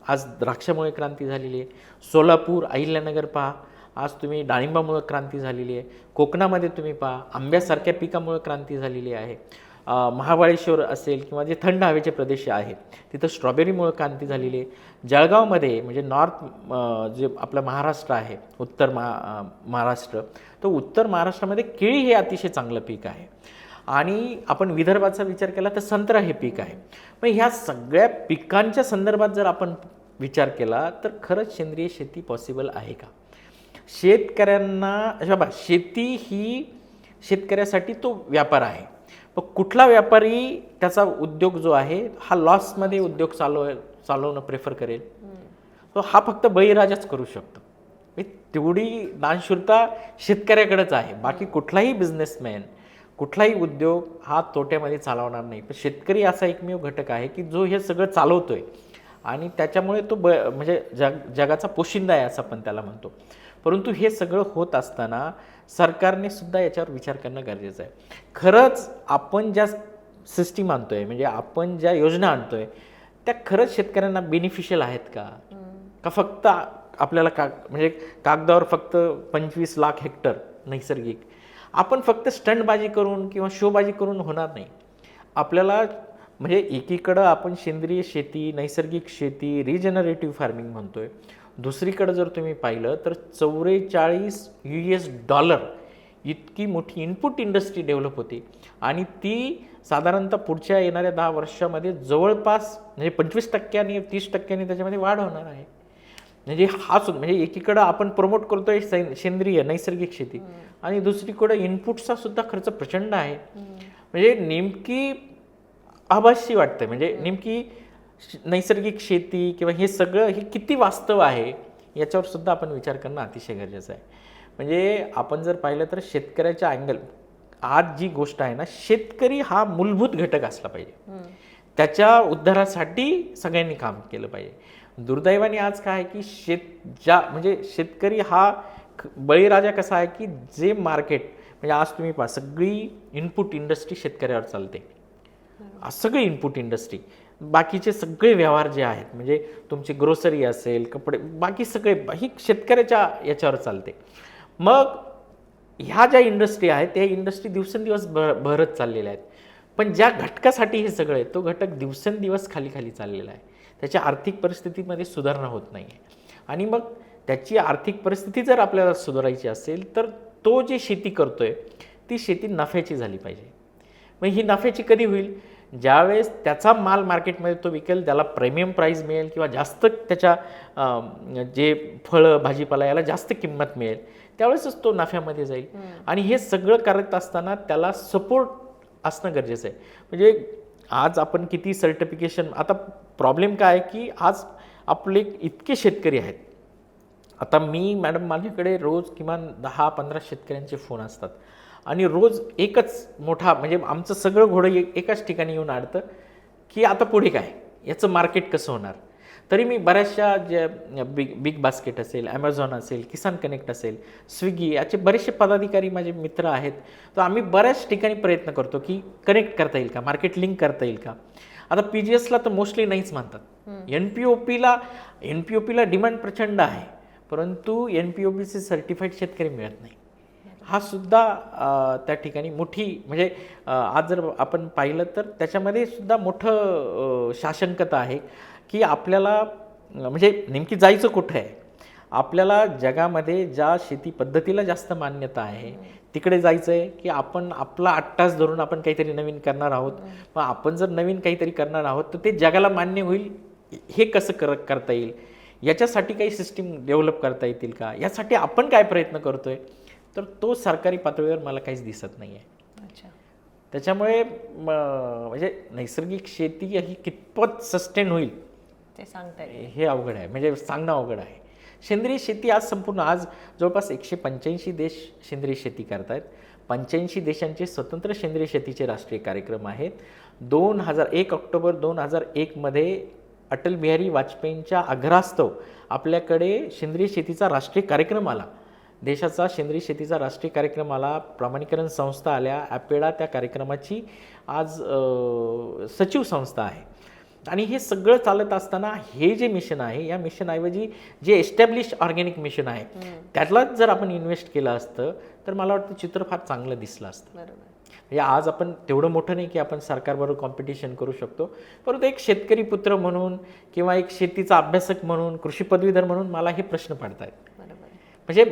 आज द्राक्षामुळे क्रांती झालेली आहे. सोलापूर अहिल्यानगर पहा, आज तुम्ही डाळिंबामुळे क्रांती झालेली आहे. कोकणामध्ये तुम्ही पहा, आंब्यासारख्या पिकामुळे क्रांती झालेली आहे. महाबळेश्वर असेल किंवा जे थंड हवेचे प्रदेश आहेत तिथं स्ट्रॉबेरीमुळे क्रांती झालेली आहे. जळगावमध्ये म्हणजे नॉर्थ जे आपलं महाराष्ट्र आहे, उत्तर महाराष्ट्र, तर उत्तर महाराष्ट्रामध्ये केळी हे अतिशय चांगलं पीक आहे. आणि आपण विदर्भाचा विचार केला तर संत्रा हे पीक आहे. मग ह्या सगळ्या पिकांच्या संदर्भात जर आपण विचार केला तर खरंच सेंद्रिय शेती पॉसिबल आहे का? शेतकऱ्यांना शेती ही शेतकऱ्यासाठी तो व्यापार आहे. पण कुठला व्यापारी त्याचा उद्योग जो आहे हा लॉसमध्ये उद्योग चालवणं प्रेफर करेल? तो हा फक्त बळीराजाच करू शकतो. तेवढी दानशूरता शेतकऱ्याकडेच आहे. बाकी कुठलाही बिझनेसमॅन कुठलाही उद्योग हा तोट्यामध्ये चालवणार नाही. पण शेतकरी असा एकमेव घटक आहे की जो हे सगळं चालवतोय आणि त्याच्यामुळे तो म्हणजे जगाचा पोशिंदा आहे असं आपण त्याला म्हणतो. परंतु हे सगळं होत असताना सरकारने सुद्धा याच्यावर विचार करणं गरजेचं आहे. खरंच आपण ज्या सिस्टीम आणतोय, म्हणजे आपण ज्या योजना आणतोय, त्या खरंच शेतकऱ्यांना बेनिफिशियल आहेत का? का फक्त आपल्याला म्हणजे कागदावर फक्त 25 लाख हेक्टर नैसर्गिक, आपण फक्त स्टंटबाजी करून किंवा शोबाजी करून होणार नाही. आपल्याला म्हणजे एकीकडं आपण सेंद्रिय शेती, नैसर्गिक शेती, रिजनरेटिव्ह फार्मिंग म्हणतोय, दुसरीकडं जर तुम्ही पाहिलं तर $44 इतकी मोठी इनपुट इंडस्ट्री डेव्हलप होती आणि ती साधारणतः पुढच्या येणाऱ्या 10 वर्षामध्ये जवळपास म्हणजे 25% 30% त्याच्यामध्ये वाढ होणार आहे. म्हणजे हा सुद्धा म्हणजे एकीकडं आपण प्रमोट करतोय सेंद्रिय नैसर्गिक शेती आणि दुसरीकडं इनपुटचा सुद्धा खर्च प्रचंड आहे. म्हणजे नेमकी आभासी वाटतं, म्हणजे नेमकी नैसर्गिक शेती किंवा हे सगळं हे किती वास्तव आहे याच्यावर सुद्धा आपण विचार करणं अतिशय गरजेचं आहे. म्हणजे आपण जर पाहिलं तर शेतकऱ्याच्या अँगल, आज जी गोष्ट आहे ना, शेतकरी हा मूलभूत घटक असला पाहिजे, त्याच्या उद्धारासाठी सगळ्यांनी काम केलं पाहिजे. दुर्दैवाने आज काय आहे की म्हणजे शेतकरी हा बळीराजा कसा आहे की जे मार्केट, म्हणजे आज तुम्ही पहा सगळी इनपुट इंडस्ट्री शेतकऱ्यावर चालते, सगळी इनपुट इंडस्ट्री, बाकीचे सगळे व्यवहार जे आहेत म्हणजे तुमची ग्रोसरी असेल, कपडे, बाकी सगळे ही शेतकऱ्याच्या याच्यावर चालते. मग ह्या ज्या इंडस्ट्री आहेत त्या इंडस्ट्री दिवसेंदिवस बहरत चाललेल्या आहेत, पण ज्या घटकासाठी हे सगळं आहे तो घटक दिवसेंदिवस खाली खाली चाललेला आहे, त्याच्या आर्थिक परिस्थितीमध्ये सुधारणा होत नाही आहे. आणि मग त्याची आर्थिक परिस्थिती जर आपल्याला सुधारायची असेल तर तो जे शेती करतोय ती शेती नफ्याची झाली पाहिजे. मग ही नफ्याची कधी होईल? ज्यावेळेस त्याचा माल मार्केटमध्ये तो विकेल, त्याला प्रीमियम प्राईस मिळेल किंवा जास्त त्याच्या जे फळं भाजीपाला याला जास्त किंमत मिळेल, त्यावेळेसच तो नफ्यामध्ये जाईल. आणि हे सगळं करत असताना त्याला सपोर्ट असणं गरजेचं आहे. म्हणजे आज आपण किती सर्टिफिकेशन, आता प्रॉब्लेम काय आहे की आज आपले इतके शेतकरी आहेत, आता मॅडम माझ्याकडे रोज किमान 10-15 शेतकऱ्यांचे फोन असतात आणि रोज एकच मोठा म्हणजे आमचं सगळं घोडं एकाच ठिकाणी येऊन अडतं की आता पुढे काय, याचं मार्केट कसं होणार. तरी मी बऱ्याचशा जे बिग बास्केट असेल, ॲमेझॉन असेल, किसान कनेक्ट असेल, स्विगी, याचे बरेचसे पदाधिकारी माझे मित्र आहेत, तर आम्ही बऱ्याच ठिकाणी प्रयत्न करतो की कनेक्ट करता येईल का, मार्केट लिंक करता येईल का. आता PGSला तर मोस्टली नाहीच म्हणतात, NPOPला डिमांड प्रचंड आहे, परंतु NPOPचे सर्टिफाईड शेतकरी मिळत नाही. हा सुद्धा त्या ठिकाणी मोठी म्हणजे आज जर आपण पाहिलं तर त्याच्यामध्ये सुद्धा मोठं शासंकता आहे की आपल्याला म्हणजे नेमकी जायचं कुठं आहे. आपल्याला जगामध्ये ज्या शेती पद्धतीला जास्त मान्यता आहे तिकडे जायचं आहे की आपण आपला अट्टास धरून आपण काहीतरी नवीन करणार आहोत. मग आपण जर नवीन काहीतरी करणार आहोत तर ते जगाला मान्य होईल हे कसं करता येईल, याच्यासाठी काही सिस्टीम डेव्हलप करता येतील का, यासाठी आपण काय प्रयत्न करतोय, तर तो सरकारी पातळीवर मला काहीच दिसत नाही आहे. त्याच्यामुळे म्हणजे नैसर्गिक शेती ही कितपत सस्टेन होईल ते सांगता येईल हे अवघड आहे, म्हणजे सांगणं अवघड आहे. सेंद्रिय शेती आज जवळपास 185 देश सेंद्रिय शेती करत आहेत. 85 देशांचे स्वतंत्र सेंद्रिय शेतीचे राष्ट्रीय कार्यक्रम आहेत. 1 ऑक्टोबर 2001 मध्ये अटल बिहारी वाजपेयींच्या आग्रहास्तव आपल्याकडे सेंद्रिय शेतीचा राष्ट्रीय कार्यक्रम आला. देशाचा सेंद्रिय शेतीचा राष्ट्रीय कार्यक्रम आला, प्रमाणीकरण संस्था आल्या, ॲपेडा त्या कार्यक्रमाची आज सचिव संस्था आहे. आणि हे सगळं चालत असताना हे जे मिशन आहे, या मिशनऐवजी जे एस्टॅब्लिश ऑर्गॅनिक मिशन आहे त्यातलाच जर आपण इन्व्हेस्ट केलं असतं तर मला वाटतं चित्र फार चांगलं दिसलं असतं. म्हणजे आज आपण तेवढं मोठं नाही की आपण सरकारबरोबर कॉम्पिटिशन करू शकतो, परंतु एक शेतकरी पुत्र म्हणून किंवा एक शेतीचा अभ्यासक म्हणून, कृषी पदवीधर म्हणून मला हे प्रश्न पडत आहेत. म्हणजे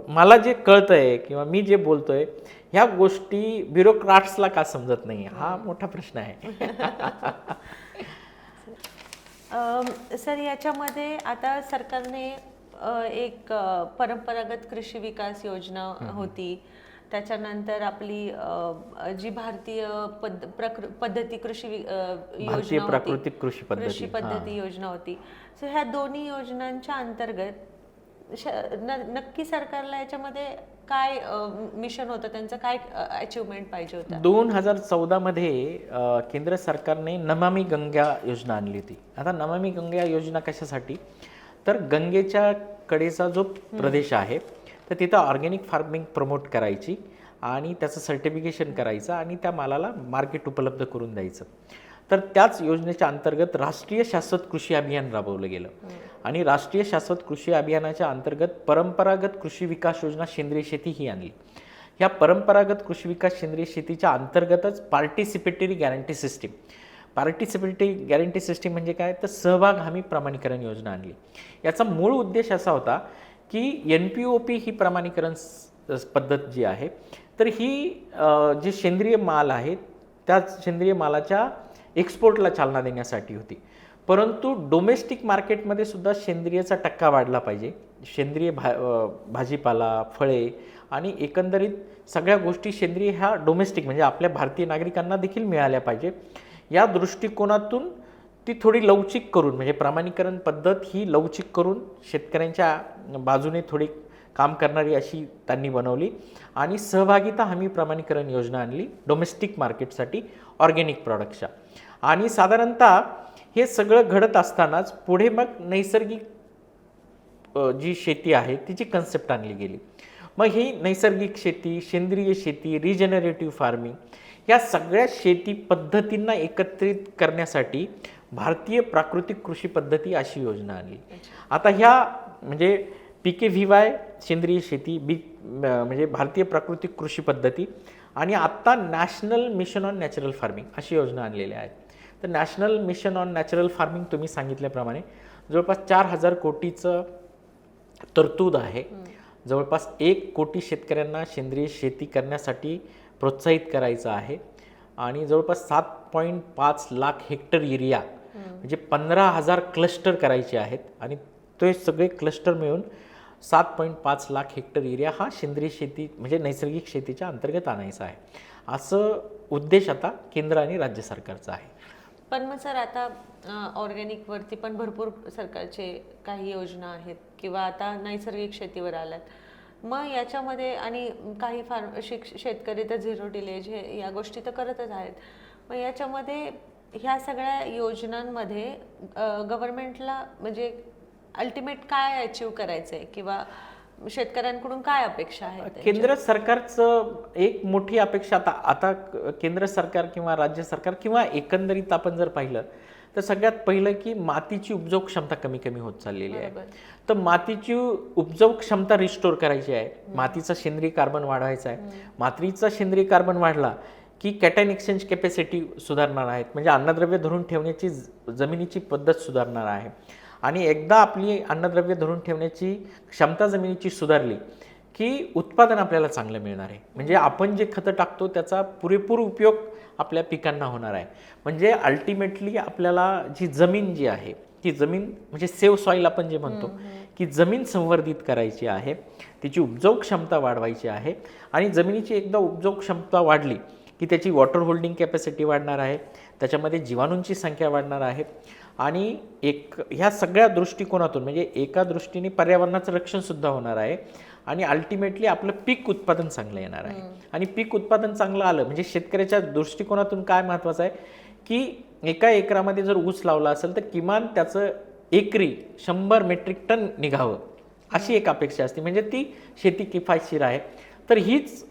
मला जे कळतंय किंवा मी जे बोलतोय ह्या गोष्टी ब्युरोक्रॅट्सला का समजत नाही, हा मोठा प्रश्न आहे. सर, याच्यामध्ये आता सरकारने एक परंपरागत कृषी विकास योजना होती, त्याच्यानंतर आपली जी भारतीय पद्धती कृषी योजना होती, प्राकृतिक कृषी पद्धती योजना होती. सो ह्या दोन्ही योजनांच्या अंतर्गत नक्की सरकारला याच्यामध्ये काय मिशन होतं, त्यांचं काय अचिव्हमेंट पाहिजे होतं? 2014 मध्ये केंद्र सरकारने नमामि गंगा योजना आणली होती. आता नमामि गंगा योजना कशासाठी, तर गंगेच्या कडेचा जो प्रदेश आहे तर तिथं ऑर्गॅनिक फार्मिंग प्रमोट करायची आणि त्याचं सर्टिफिकेशन करायचं आणि त्या मालाला मार्केट उपलब्ध करून द्यायचं. तर त्याच योजनेच्या अंतर्गत राष्ट्रीय शाश्वत कृषी अभियान राबवलं गेलं आणि राष्ट्रीय शाश्वत कृषी अभियानाच्या अंतर्गत परंपरागत कृषी विकास योजना सेंद्रिय शेती ही आणली. या परंपरागत कृषी विकास सेंद्रिय शेतीच्या अंतर्गतच पार्टिसिपेटरी गॅरंटी सिस्टीम म्हणजे काय, तर सहभाग हमी प्रमाणीकरण योजना आणली. याचा मूळ उद्देश असा होता की NPOP ही प्रमाणीकरण पद्धत जी आहे तर ही जे सेंद्रिय माल आहे त्या सेंद्रिय मालाच्या एक्सपोर्टला चालना देण्यासाठी होती. परंतु डोमेस्टिक मार्केटमध्ये सुद्धा सेंद्रियचा टक्का वाढला पाहिजे. सेंद्रिय भाजीपाला, फळे आणि एकंदरीत सगळ्या गोष्टी सेंद्रिय ह्या डोमेस्टिक म्हणजे आपल्या भारतीय नागरिकांना देखील मिळाल्या पाहिजे. या दृष्टिकोनातून ती थोडी लवचिक करून म्हणजे प्रमाणीकरण पद्धत ही लवचिक करून शेतकऱ्यांच्या बाजूने थोडी काम करणारी अशी त्यांनी बनवली आणि सहभागिता हमी प्रमाणीकरण योजना आणली डोमेस्टिक मार्केटसाठी ऑर्गॅनिक प्रॉडक्टच्या. आणि साधारणतः हे सगळं घडत असतानाच पुढे मग नैसर्गिक जी शेती आहे तिची कन्सेप्ट आणली गेली. मग ही नैसर्गिक शेती, सेंद्रिय शेती, रिजनरेटिव्ह फार्मिंग या सगळ्या शेती पद्धतींना एकत्रित करण्यासाठी भारतीय प्राकृतिक कृषी पद्धती अशी योजना आणली. आता ह्या म्हणजे PKVY सेंद्रिय शेती, म्हणजे भारतीय प्राकृतिक कृषी पद्धती आणि आत्ता national mission on natural farming अशी योजना आणलेल्या आहेत. तर national mission on natural farming तुम्ही सांगितल्याप्रमाणे जवळपास 4,000 कोटीचं तरतूद आहे. जवळपास 1 कोटी शेतकऱ्यांना सेंद्रिय शेती करण्यासाठी प्रोत्साहित करायचं आहे आणि जवळपास 7.5 लाख हेक्टर एरिया म्हणजे 15,000 क्लस्टर करायचे आहेत आणि ते सगळे क्लस्टर मिळून 7.5 लाख हेक्टर एरिया हा सेंद्रिय शेती म्हणजे नैसर्गिक शेतीच्या अंतर्गत आणायचा आहे. असं उद्देश आता केंद्र आणि राज्य सरकारचा आहे. पण मग सर आता ऑर्गॅनिकवरती पण भरपूर सरकारचे काही योजना आहेत किंवा आता नैसर्गिक शेतीवर आल्यात. मग याच्यामध्ये आणि काही शेतकरी तर झिरो डिलेज हे या गोष्टी तर करतच आहेत. मग याच्यामध्ये ह्या सगळ्या योजनांमध्ये गव्हर्नमेंटला म्हणजे अल्टिमेट काय अचीव करायचंय किंवा शेतकऱ्यांकडून काय अपेक्षा आहेत? केंद्र सरकारचं एक मोठी अपेक्षा आता केंद्र सरकार किंवा राज्य सरकार किंवा एकंदरीत आपण जर पाहिलं तर सगळ्यात पहिलं की मातीची उपजाऊ क्षमता कमी कमी होत चाललेली आहे. तर मातीची उपजाऊ क्षमता रिस्टोर करायची आहे. मातीचा सेंद्रिय कार्बन वाढवायचा आहे. मातीचा सेंद्रिय कार्बन वाढला की कॅटायन एक्सचेंज कॅपॅसिटी सुधारणार आहेत म्हणजे अन्नद्रव्य धरून ठेवण्याची जमिनीची पद्धत सुधारणार आहे. आणि एकदा आपली अन्नद्रव्य धरून ठेवण्याची क्षमता जमिनीची सुधारली की उत्पादन आपल्याला चांगलं मिळणार आहे. म्हणजे आपण जे खतं टाकतो त्याचा पुरेपूर उपयोग आपल्या पिकांना होणार आहे. म्हणजे अल्टिमेटली आपल्याला जी जमीन जी आहे ती जमीन म्हणजे सेव्ह सॉईल आपण जे म्हणतो की जमीन संवर्धित करायची आहे, तिची उपजाऊ क्षमता वाढवायची आहे आणि जमिनीची एकदा उपजाऊ क्षमता वाढली की त्याची वॉटर होल्डिंग कॅपॅसिटी वाढणार आहे, त्याच्यामध्ये जीवाणूंची संख्या वाढणार आहे आणि ह्या सगळ्या दृष्टिकोनातून म्हणजे एका दृष्टीने पर्यावरणाचं रक्षणसुद्धा होणार आहे आणि अल्टिमेटली आपलं पीक उत्पादन चांगलं येणार आहे. आणि पीक उत्पादन चांगलं आलं म्हणजे शेतकऱ्याच्या दृष्टिकोनातून काय महत्त्वाचं आहे की एका एकरामध्ये जर ऊस लावला असेल तर किमान त्याचं एकरी 100 मेट्रिक टन निघावं अशी एक अपेक्षा असते. म्हणजे ती शेती किफायतशीर आहे. तर हीच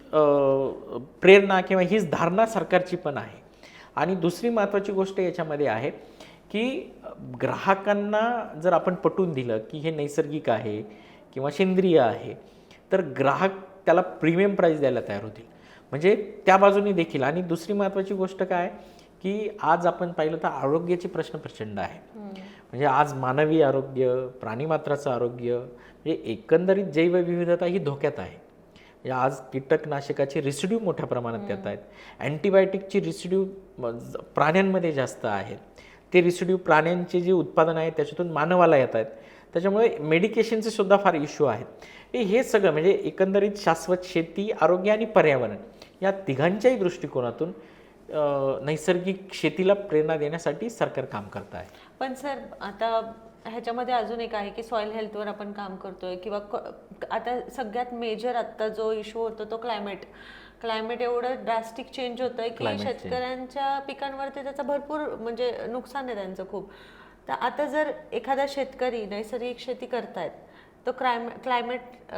प्रेरणा किंवा हीच धारणा सरकारची पण आहे. आणि दुसरी महत्त्वाची गोष्ट याच्यामध्ये आहे की ग्राहकांना जर आपण पटवून दिलं की हे नैसर्गिक आहे किंवा सेंद्रिय आहे तर ग्राहक त्याला प्रीमियम प्राईस द्यायला तयार होतील. म्हणजे त्या बाजूने देखील. आणि दुसरी महत्त्वाची गोष्ट काय की आज आपण पाहिलं तर आरोग्याचे प्रश्न प्रचंड आहे. म्हणजे आज मानवी आरोग्य, प्राणीमात्राचं आरोग्य म्हणजे एकंदरीत जैवविविधता ही धोक्यात आहे. म्हणजे आज कीटकनाशकाचे रेसिड्यू मोठ्या प्रमाणात येत आहेत. अँटीबायोटिकची रेसिड्यू प्राण्यांमध्ये जास्त आहेत. ते रेसिड्यू प्राण्यांचे जे उत्पादन आहे त्याच्यातून मानवाला येत आहेत. त्याच्यामुळे मेडिकेशनचे सुद्धा फार इश्यू आहेत. हे सगळं म्हणजे एकंदरीत शाश्वत शेती, आरोग्य आणि पर्यावरण या तिघांच्याही दृष्टिकोनातून नैसर्गिक शेतीला प्रेरणा देण्यासाठी सरकार काम करत आहे. पण सर आता ह्याच्यामध्ये अजून एक आहे की सॉइल हेल्थवर आपण काम करतोय किंवा आता सगळ्यात मेजर आता जो इश्यू होतो तो क्लायमेट एवढं ड्रास्टिक चेंज होतंय की शेतकऱ्यांच्या पिकांवरती त्याचा भरपूर म्हणजे नुकसान आहे त्यांचं खूप. तर आता जर एखादा शेतकरी नैसर्गिक शेती करतायत तो क्लायमेट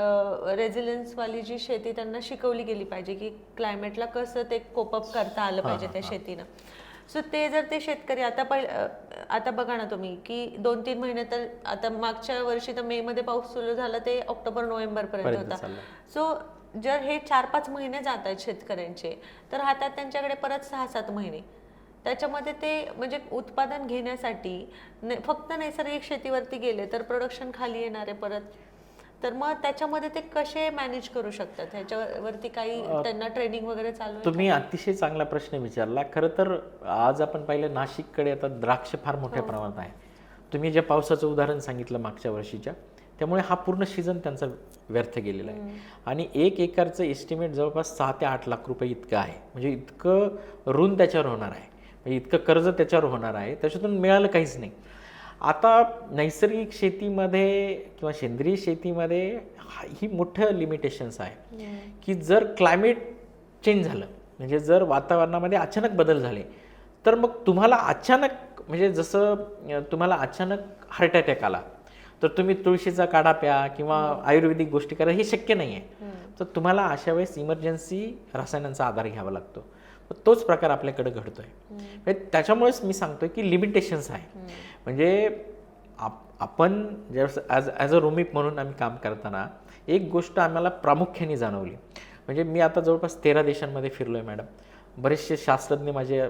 रेझिलियन्सवाली जी शेती त्यांना शिकवली गेली पाहिजे की क्लायमेटला कसं ते कोपअप करता आलं पाहिजे त्या शेतीनं. सो ते जर ते शेतकरी आता बघा ना तुम्ही की 2-3 महिने तर आता मागच्या वर्षी तर मे मध्ये पाऊस सुरू झाला ते ऑक्टोबर नोव्हेंबर पर्यंत होता. सो जर हे 4-5 महिने जात आहेत शेतकऱ्यांचे तर हातात त्यांच्याकडे परत 6-7 महिने. त्याच्यामध्ये ते म्हणजे उत्पादन घेण्यासाठी फक्त नैसर्गिक शेतीवरती गेले तर प्रोडक्शन खाली येणार आहे परत. तर मग त्याच्यामध्ये ते कसे मॅनेज करू शकतात ह्याच्यावरती काही त्यांना ट्रेनिंग वगैरे चालू आहे? तुम्ही अतिशय चांगला प्रश्न विचारला. खरं तर आज आपण पाहिलं नाशिककडे आता द्राक्ष फार मोठ्या प्रमाणात आहे. तुम्ही ज्या पावसाचं उदाहरण सांगितलं मागच्या वर्षीच्या, त्यामुळे हा पूर्ण सीझन त्यांचा व्यर्थ गेलेला आहे. आणि 1 एकरचं एस्टिमेट जवळपास 6 ते 8 लाख रुपये इतकं आहे. म्हणजे इतकं ऋण त्याच्यावर होणार आहे, म्हणजे इतकं कर्ज त्याच्यावर होणार आहे, त्याच्यातून मिळालं काहीच नाही. आता नैसर्गिक शेतीमध्ये किंवा सेंद्रिय शेतीमध्ये ही मोठं लिमिटेशन्स आहे की जर क्लायमेट चेंज झालं, म्हणजे जर वातावरणामध्ये अचानक बदल झाले तर मग तुम्हाला अचानक, म्हणजे जसं तुम्हाला अचानक हार्ट अटॅक आला तर तुम्ही तुळशीचा काढा प्या किंवा आयुर्वेदिक गोष्टी करा, हे शक्य नाही आहे. तर तुम्हाला अशा वेळेस इमर्जन्सी रसायनांचा आधार घ्यावा लागतो. तोच प्रकार आपल्याकडे घडतोय. त्याच्यामुळेच मी सांगतोय की लिमिटेशन्स आहे. म्हणजे आपण ॲज अ रोमिक म्हणून आम्ही काम करताना एक गोष्ट आम्हाला प्रामुख्याने जाणवली. म्हणजे मी आता जवळपास 13 देशांमध्ये फिरलोय मॅडम. बरेचसे शास्त्रज्ञ माझे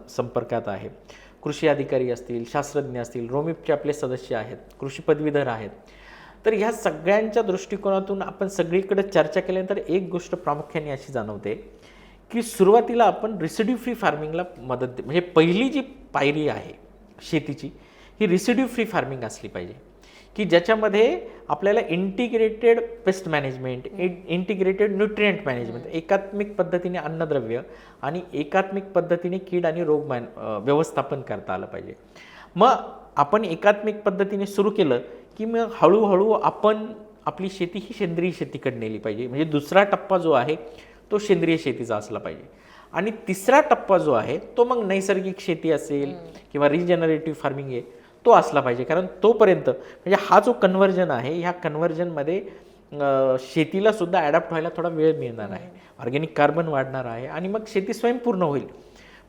संपर्कात आहे. कृषी अधिकारी असतील, शास्त्रज्ञ असतील, रोमिपचे आपले सदस्य आहेत, कृषी पदवीधर आहेत. तर ह्या सगळ्यांच्या दृष्टिकोनातून आपण सगळीकडे चर्चा केल्यानंतर एक गोष्ट प्रामुख्याने अशी जाणवते की सुरुवातीला आपण रेसिड्यू फ्री फार्मिंगला मदत म्हणजे पहिली जी पायरी आहे शेतीची, ही रेसिड्यू फ्री फार्मिंग असली पाहिजे की ज्याच्यामध्ये आपल्याला integrated pest management, integrated nutrient management, एकात्मिक पद्धतीने अन्नद्रव्य आणि एकात्मिक पद्धतीने कीड आणि रोग व्यवस्थापन करता आलं पाहिजे. मग आपण एकात्मिक पद्धतीने सुरू केलं की मग हळूहळू आपण आपली शेती ही सेंद्रिय शेतीकडे नेली पाहिजे. म्हणजे दुसरा टप्पा जो आहे तो सेंद्रिय शेतीचा असला पाहिजे. आणि तिसरा टप्पा जो आहे तो मग नैसर्गिक शेती असेल किंवा रिजनरेटिव्ह फार्मिंग आहे तो असला पाहिजे. कारण तोपर्यंत म्हणजे हा जो कन्व्हर्जन आहे, ह्या कन्व्हर्जनमध्ये शेतीला सुद्धा ॲडॅप्ट व्हायला थोडा वेळ मिळणार आहे, ऑर्गॅनिक कार्बन वाढणार आहे आणि मग शेती स्वयंपूर्ण होईल.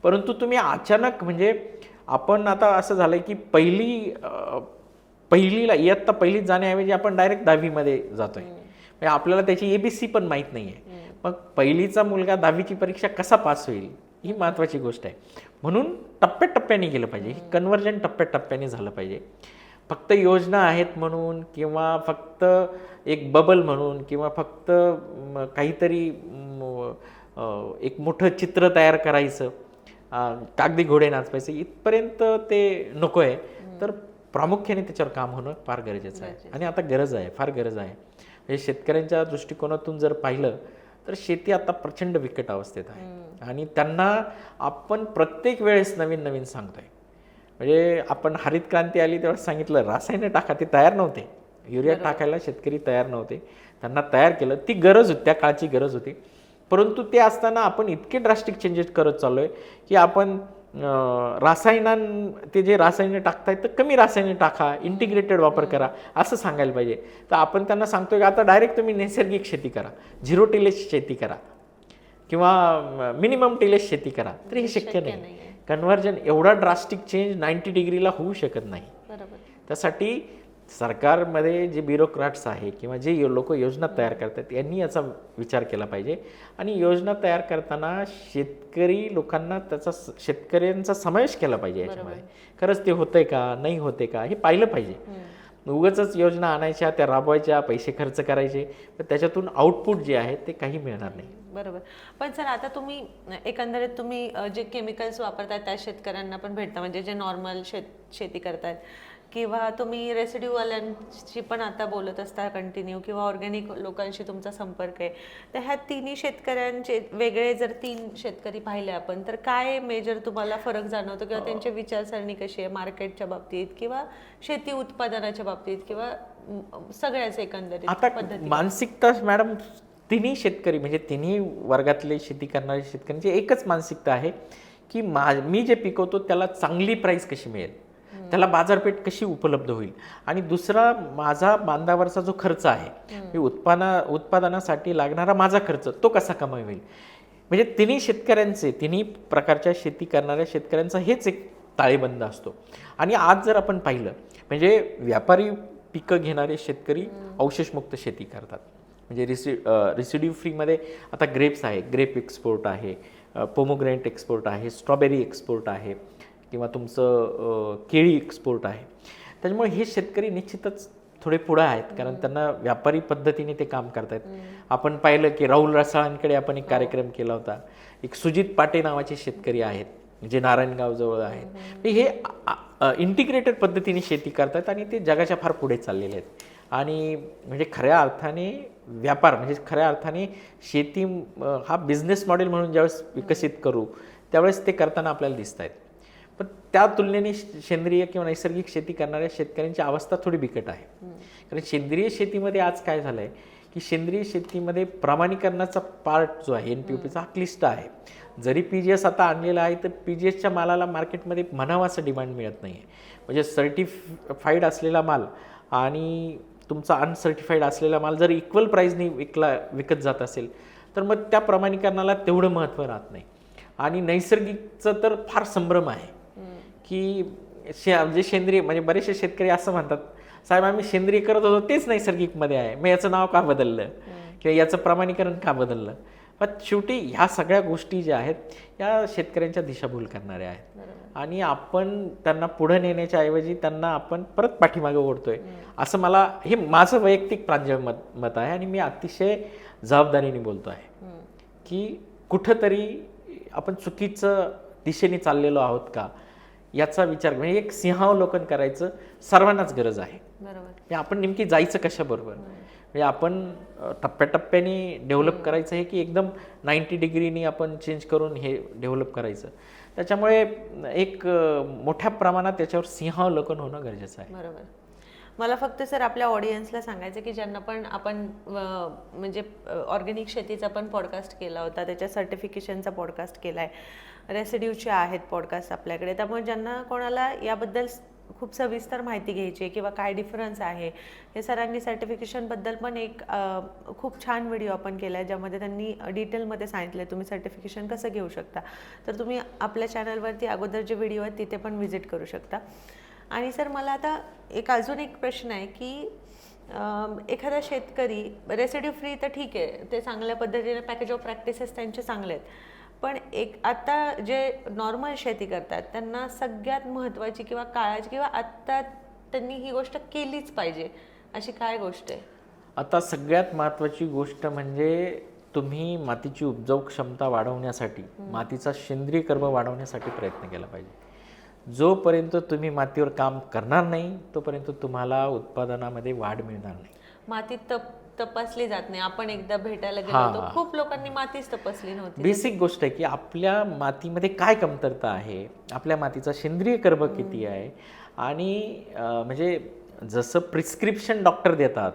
परंतु तुम्ही अचानक, म्हणजे आपण आता असं झालं की इयत्ता पहिलीत जाण्याऐवजी आपण डायरेक्ट 10वीमध्ये जातोय. म्हणजे आपल्याला त्याची ABC पण माहीत नाही आहे. मग पहिलीचा मुलगा 10वीची परीक्षा कसा पास होईल ही महत्त्वाची गोष्ट आहे. म्हणून टप्प्याटप्प्याने गेलं पाहिजे. हे कन्व्हर्जन टप्प्याटप्प्याने झालं पाहिजे. फक्त योजना आहेत म्हणून किंवा फक्त एक बबल म्हणून किंवा फक्त काहीतरी एक मोठं चित्र तयार करायचं, कागदी घोडे नाचवायचं, इथपर्यंत ते नको आहे. तर प्रामुख्याने त्याच्यावर काम होणं फार गरजेचं आहे. आणि आता गरज आहे, फार गरज आहे. म्हणजे शेतकऱ्यांच्या दृष्टिकोनातून जर पाहिलं तर शेती आता प्रचंड बिकट अवस्थेत आहे आणि त्यांना आपण प्रत्येक वेळेस नवीन नवीन सांगतोय. म्हणजे आपण हरित क्रांती आली तेव्हा सांगितलं रासायनिक टाका, ते तयार नव्हते. युरिया टाकायला शेतकरी तयार नव्हते. त्यांना तयार केलं, ती गरज होती, त्या काळची गरज होती. परंतु ते असताना आपण इतके ड्रास्टिक चेंजेस करत चाललोय की आपण ते जे रासायनिक टाकतायत तर कमी रासायनिक टाका, इंटिग्रेटेड वापर करा असं सांगायला पाहिजे. तर आपण त्यांना सांगतोय की आता डायरेक्ट तुम्ही नैसर्गिक शेती करा, 0 टिलेज शेती करा किंवा मिनिमम टिलेज शेती करा. तर हे शक्य नाही. कन्व्हर्जन एवढा ड्रास्टिक चेंज 90 डिग्रीला होऊ शकत नाही. त्यासाठी सरकारमध्ये जे ब्युरोक्रॅट्स आहे किंवा जे लोक योजना तयार करतात यांनी याचा विचार केला पाहिजे. आणि योजना तयार करताना शेतकरी लोकांना शेतकऱ्यांचा समावेश केला पाहिजे याच्यामध्ये. खरंच ते होतंय का, नाही होते का, हे पाहिलं पाहिजे. उगाचच योजना आणायच्या, त्या राबवायच्या, पैसे खर्च करायचे, तर त्याच्यातून आउटपुट जे आहे ते काही मिळणार नाही. बरोबर. पण सर आता तुम्ही एकंदरीत तुम्ही जे केमिकल्स वापरताय त्या शेतकऱ्यांना पण भेटता, म्हणजे जे नॉर्मल शेती करतायत किंवा तुम्ही रेसिड्यूवाल्यांशी पण आता बोलत असता कंटिन्यू किंवा ऑर्गॅनिक लोकांशी तुमचा संपर्क आहे. तर ह्या तिन्ही शेतकऱ्यांचे वेगळे जर 3 शेतकरी पाहिले आपण तर काय मेजर तुम्हाला फरक जाणवतो किंवा त्यांची विचारसरणी कशी आहे मार्केटच्या बाबतीत किंवा शेती उत्पादनाच्या बाबतीत किंवा सगळ्याच एकंदरीत आता मानसिकता मॅडम तिन्ही शेतकरी म्हणजे तिन्ही वर्गातले शेती करणारे शेतकऱ्यांची एकच मानसिकता आहे की मी जे पिकवतो त्याला चांगली प्राईस कशी मिळेल. त्याला बाजारपेठ कशी उपलब्ध होईल, आणि दुसरा माझा बांधावरचा जो खर्च आहे, मी उत्पादनासाठी लागणारा माझा खर्च तो कसा कमी होईल. म्हणजे तिन्ही प्रकारच्या शेती करणाऱ्या शेतकऱ्यांचा हेच एक ताळेबंद असतो. आणि आज जर आपण पाहिलं, म्हणजे व्यापारी पिकं घेणारे शेतकरी अवशेषमुक्त शेती करतात. म्हणजे रेसिड्यू फ्रीमध्ये आता ग्रेप्स आहे, ग्रेप एक्सपोर्ट आहे, पोमोग्रॅनेट एक्सपोर्ट आहे, स्ट्रॉबेरी एक्सपोर्ट आहे, किंवा तुमचं केळी एक्सपोर्ट आहे. त्याच्यामुळे हे शेतकरी निश्चितच थोडे पुढे आहेत, कारण त्यांना व्यापारी पद्धतीने ते काम करतायत. आपण पाहिलं की राहुल रसाळांकडे आपण एक कार्यक्रम केला होता. एक सुजित पाटे नावाचे शेतकरी आहेत, जे नारायणगाव जवळ आहेत. हे इंटिग्रेटेड पद्धतीने शेती करतात आणि ते जगाच्या फार पुढे चाललेले आहेत. आणि म्हणजे खऱ्या अर्थाने व्यापार, म्हणजे खऱ्या अर्थाने शेती हा बिझनेस मॉडेल म्हणून ज्यावेळेस विकसित करू, त्यावेळेस ते करताना आपल्याला दिसत आहेत. पण त्या तुलनेने सेंद्रिय किंवा नैसर्गिक शेती करणाऱ्या शेतकऱ्यांची अवस्था थोडी बिकट आहे. कारण सेंद्रिय शेतीमध्ये आज काय झालं आहे की सेंद्रिय शेतीमध्ये प्रमाणीकरणाचा पार्ट जो आहे NPOPचा हा क्लिष्ट आहे. जरी PGS आता आणलेला आहे, तर PGSच्या मालाला मार्केटमध्ये म्हणावं असं डिमांड मिळत नाही आहे. म्हणजे सर्टिफाईड असलेला माल आणि तुमचा अनसर्टिफाईड असलेला माल जर इक्वल प्राईजनी विकत जात असेल, तर मग त्या प्रमाणीकरणाला तेवढं महत्त्व राहत नाही. आणि नैसर्गिकचं तर फार संभ्रम आहे की म्हणजे सेंद्रिय, म्हणजे बरेचसे शेतकरी असं म्हणतात, साहेब आम्ही सेंद्रिय करत होतो तेच नैसर्गिकमध्ये आहे, मग याचं नाव का बदललं किंवा याचं प्रमाणीकरण का बदललं. पण शेवटी ह्या सगळ्या गोष्टी ज्या आहेत या शेतकऱ्यांच्या दिशाभूल करणाऱ्या आहेत. आणि आपण त्यांना पुढे नेण्याच्या ऐवजी त्यांना आपण परत पाठीमागे ओढतोय, असं मला, हे माझं वैयक्तिक प्रांजळ मत आहे. आणि मी अतिशय जबाबदारीने बोलतो आहे की कुठंतरी आपण चुकीचं दिशेने चाललेलो आहोत का याचा विचार, म्हणजे एक सिंहावलोकन करायचं सर्वांनाच गरज आहे. बरोबर, आपण नेमकी जायचं कशाबरोबर, म्हणजे आपण टप्प्याटप्प्याने डेव्हलप करायचं आहे की एकदम 90 डिग्रीनी आपण चेंज करून हे डेव्हलप करायचं. त्याच्यामुळे एक मोठ्या प्रमाणात त्याच्यावर सिंहावलोकन होणं गरजेचं आहे. बरोबर. मला फक्त सर आपल्या ऑडियन्सला सांगायचं की ज्यांना पण आपण म्हणजे ऑर्गॅनिक शेतीचा पण पॉडकास्ट केला होता, त्याच्या सर्टिफिकेशनचा पॉडकास्ट केला आहे, रेसिड्यूचे आहेत पॉडकास्ट आपल्याकडे. त्यामुळे ज्यांना कोणाला याबद्दल खूप सविस्तर माहिती घ्यायची आहे किंवा काय डिफरन्स आहे, हे सरांनी सर्टिफिकेशनबद्दल पण एक खूप छान व्हिडिओ आपण केला आहे, ज्यामध्ये त्यांनी डिटेलमध्ये सांगितलं आहे तुम्ही सर्टिफिकेशन कसं घेऊ शकता. तर तुम्ही आपल्या चॅनलवरती अगोदर जे व्हिडिओ आहेत तिथे पण व्हिजिट करू शकता. आणि सर मला आता अजून एक प्रश्न आहे की एखादा शेतकरी रेसिड्यू फ्री तर ठीक आहे, ते चांगल्या पद्धतीने पॅकेज ऑफ प्रॅक्टिसेस त्यांचे चांगले आहेत, पण आता जे नॉर्मल शेती करतात त्यांना सगळ्यात महत्त्वाची किंवा काळाची किंवा आत्ता त्यांनी ही गोष्ट केलीच पाहिजे अशी काय गोष्ट आहे? आता सगळ्यात महत्त्वाची गोष्ट म्हणजे तुम्ही मातीची उपजाऊ क्षमता वाढवण्यासाठी, मातीचा सेंद्रिय कर्ब वाढवण्यासाठी प्रयत्न केला पाहिजे. जोपर्यंत तुम्ही मातीवर काम करणार नाही तोपर्यंत तुम्हाला उत्पादनामध्ये वाढ मिळणार नाही. माती तपासली जात नाही. आपण एकदा भेटायला गेलो होतो, खूप लोकांनी मातीच तपासली नव्हती. बेसिक गोष्ट आहे की आपल्या मातीमध्ये काय कमतरता आहे, आपल्या मातीचा सेंद्रिय कर्ब किती आहे. आणि म्हणजे जसं प्रिस्क्रिप्शन डॉक्टर देतात,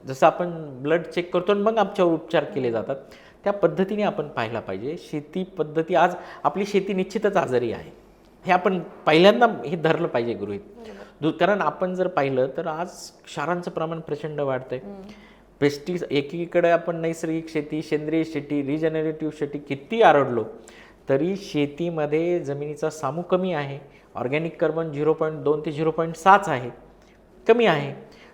जसं आपण ब्लड चेक करतो आणि मग आमच्यावर उपचार केले जातात, त्या पद्धतीने आपण पाहायला पाहिजे. शेती पद्धती, आज आपली शेती निश्चितच आजारी आहे, हे आपण पहिल्यांदा हे धरलं पाहिजे गृहीत. कारण आपण जर पाहिलं तर आज क्षारांचं प्रमाण प्रचंड वाढतंय. एकीकडे आपण नैसर्गिक शेती, सेंद्रिय शेती, रिजनरेटिव्ह शेती किती आरडलो तरी शेतीमध्ये जमिनीचा सामू कमी आहे. ऑर्गॅनिक कार्बन 0.2 ते 0.6 आहे, कमी आहे.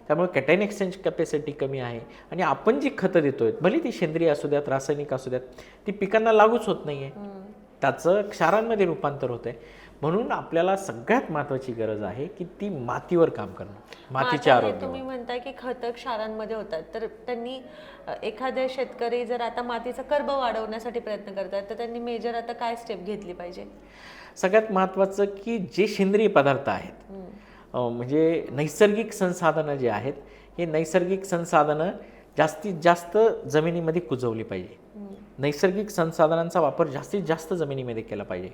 त्यामुळे कॅटायन एक्सचेंज कॅपॅसिटी कमी आहे. आणि आपण जी खतं देतोय, भले ती सेंद्रिय असू द्यात, रासायनिक असू द्यात, ती पिकांना लागूच होत नाही आहे, त्याचं क्षारांमध्ये रूपांतर होत आहे. म्हणून आपल्याला सगळ्यात महत्त्वाची गरज आहे की ती मातीवर काम करणं, मातीचे आरोग्य. तुम्ही म्हणताय की खतं क्षारांमध्ये होतात, तर त्यांनी एखाद्या शेतकरी जर आता मातीचा कर्ब वाढवण्यासाठी प्रयत्न करतात तर त्यांनी मेजर आता काय स्टेप घेतली पाहिजे? सगळ्यात महत्त्वाचं की जे सेंद्रिय पदार्थ आहेत, म्हणजे नैसर्गिक संसाधनं जे आहेत, हे नैसर्गिक संसाधनं जास्तीत जास्त जमिनीमध्ये कुजवली पाहिजे. नैसर्गिक संसाधनांचा वापर जास्तीत जास्त जमिनीमध्ये केला पाहिजे.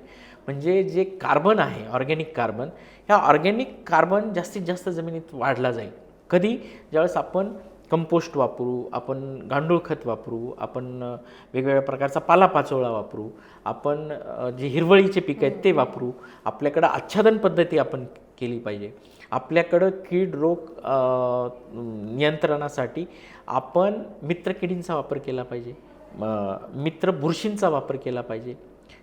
म्हणजे जे कार्बन आहे, ऑर्गॅनिक कार्बन, ह्या ऑर्गॅनिक कार्बन जास्तीत जास्त जमिनीत वाढला जाईल. कधी? ज्यावेळेस आपण कंपोस्ट वापरू, आपण गांडूळ खत वापरू, आपण वेगवेगळ्या प्रकारचा पालापाचोळा वापरू, आपण जे हिरवळीचे पीक आहेत ते वापरू, आपल्याकडं आच्छादन पद्धती आपण केली पाहिजे. आपल्याकडं कीड रोग नियंत्रणासाठी आपण मित्रकिडींचा वापर केला पाहिजे, मित्र बुरशींचा वापर केला पाहिजे,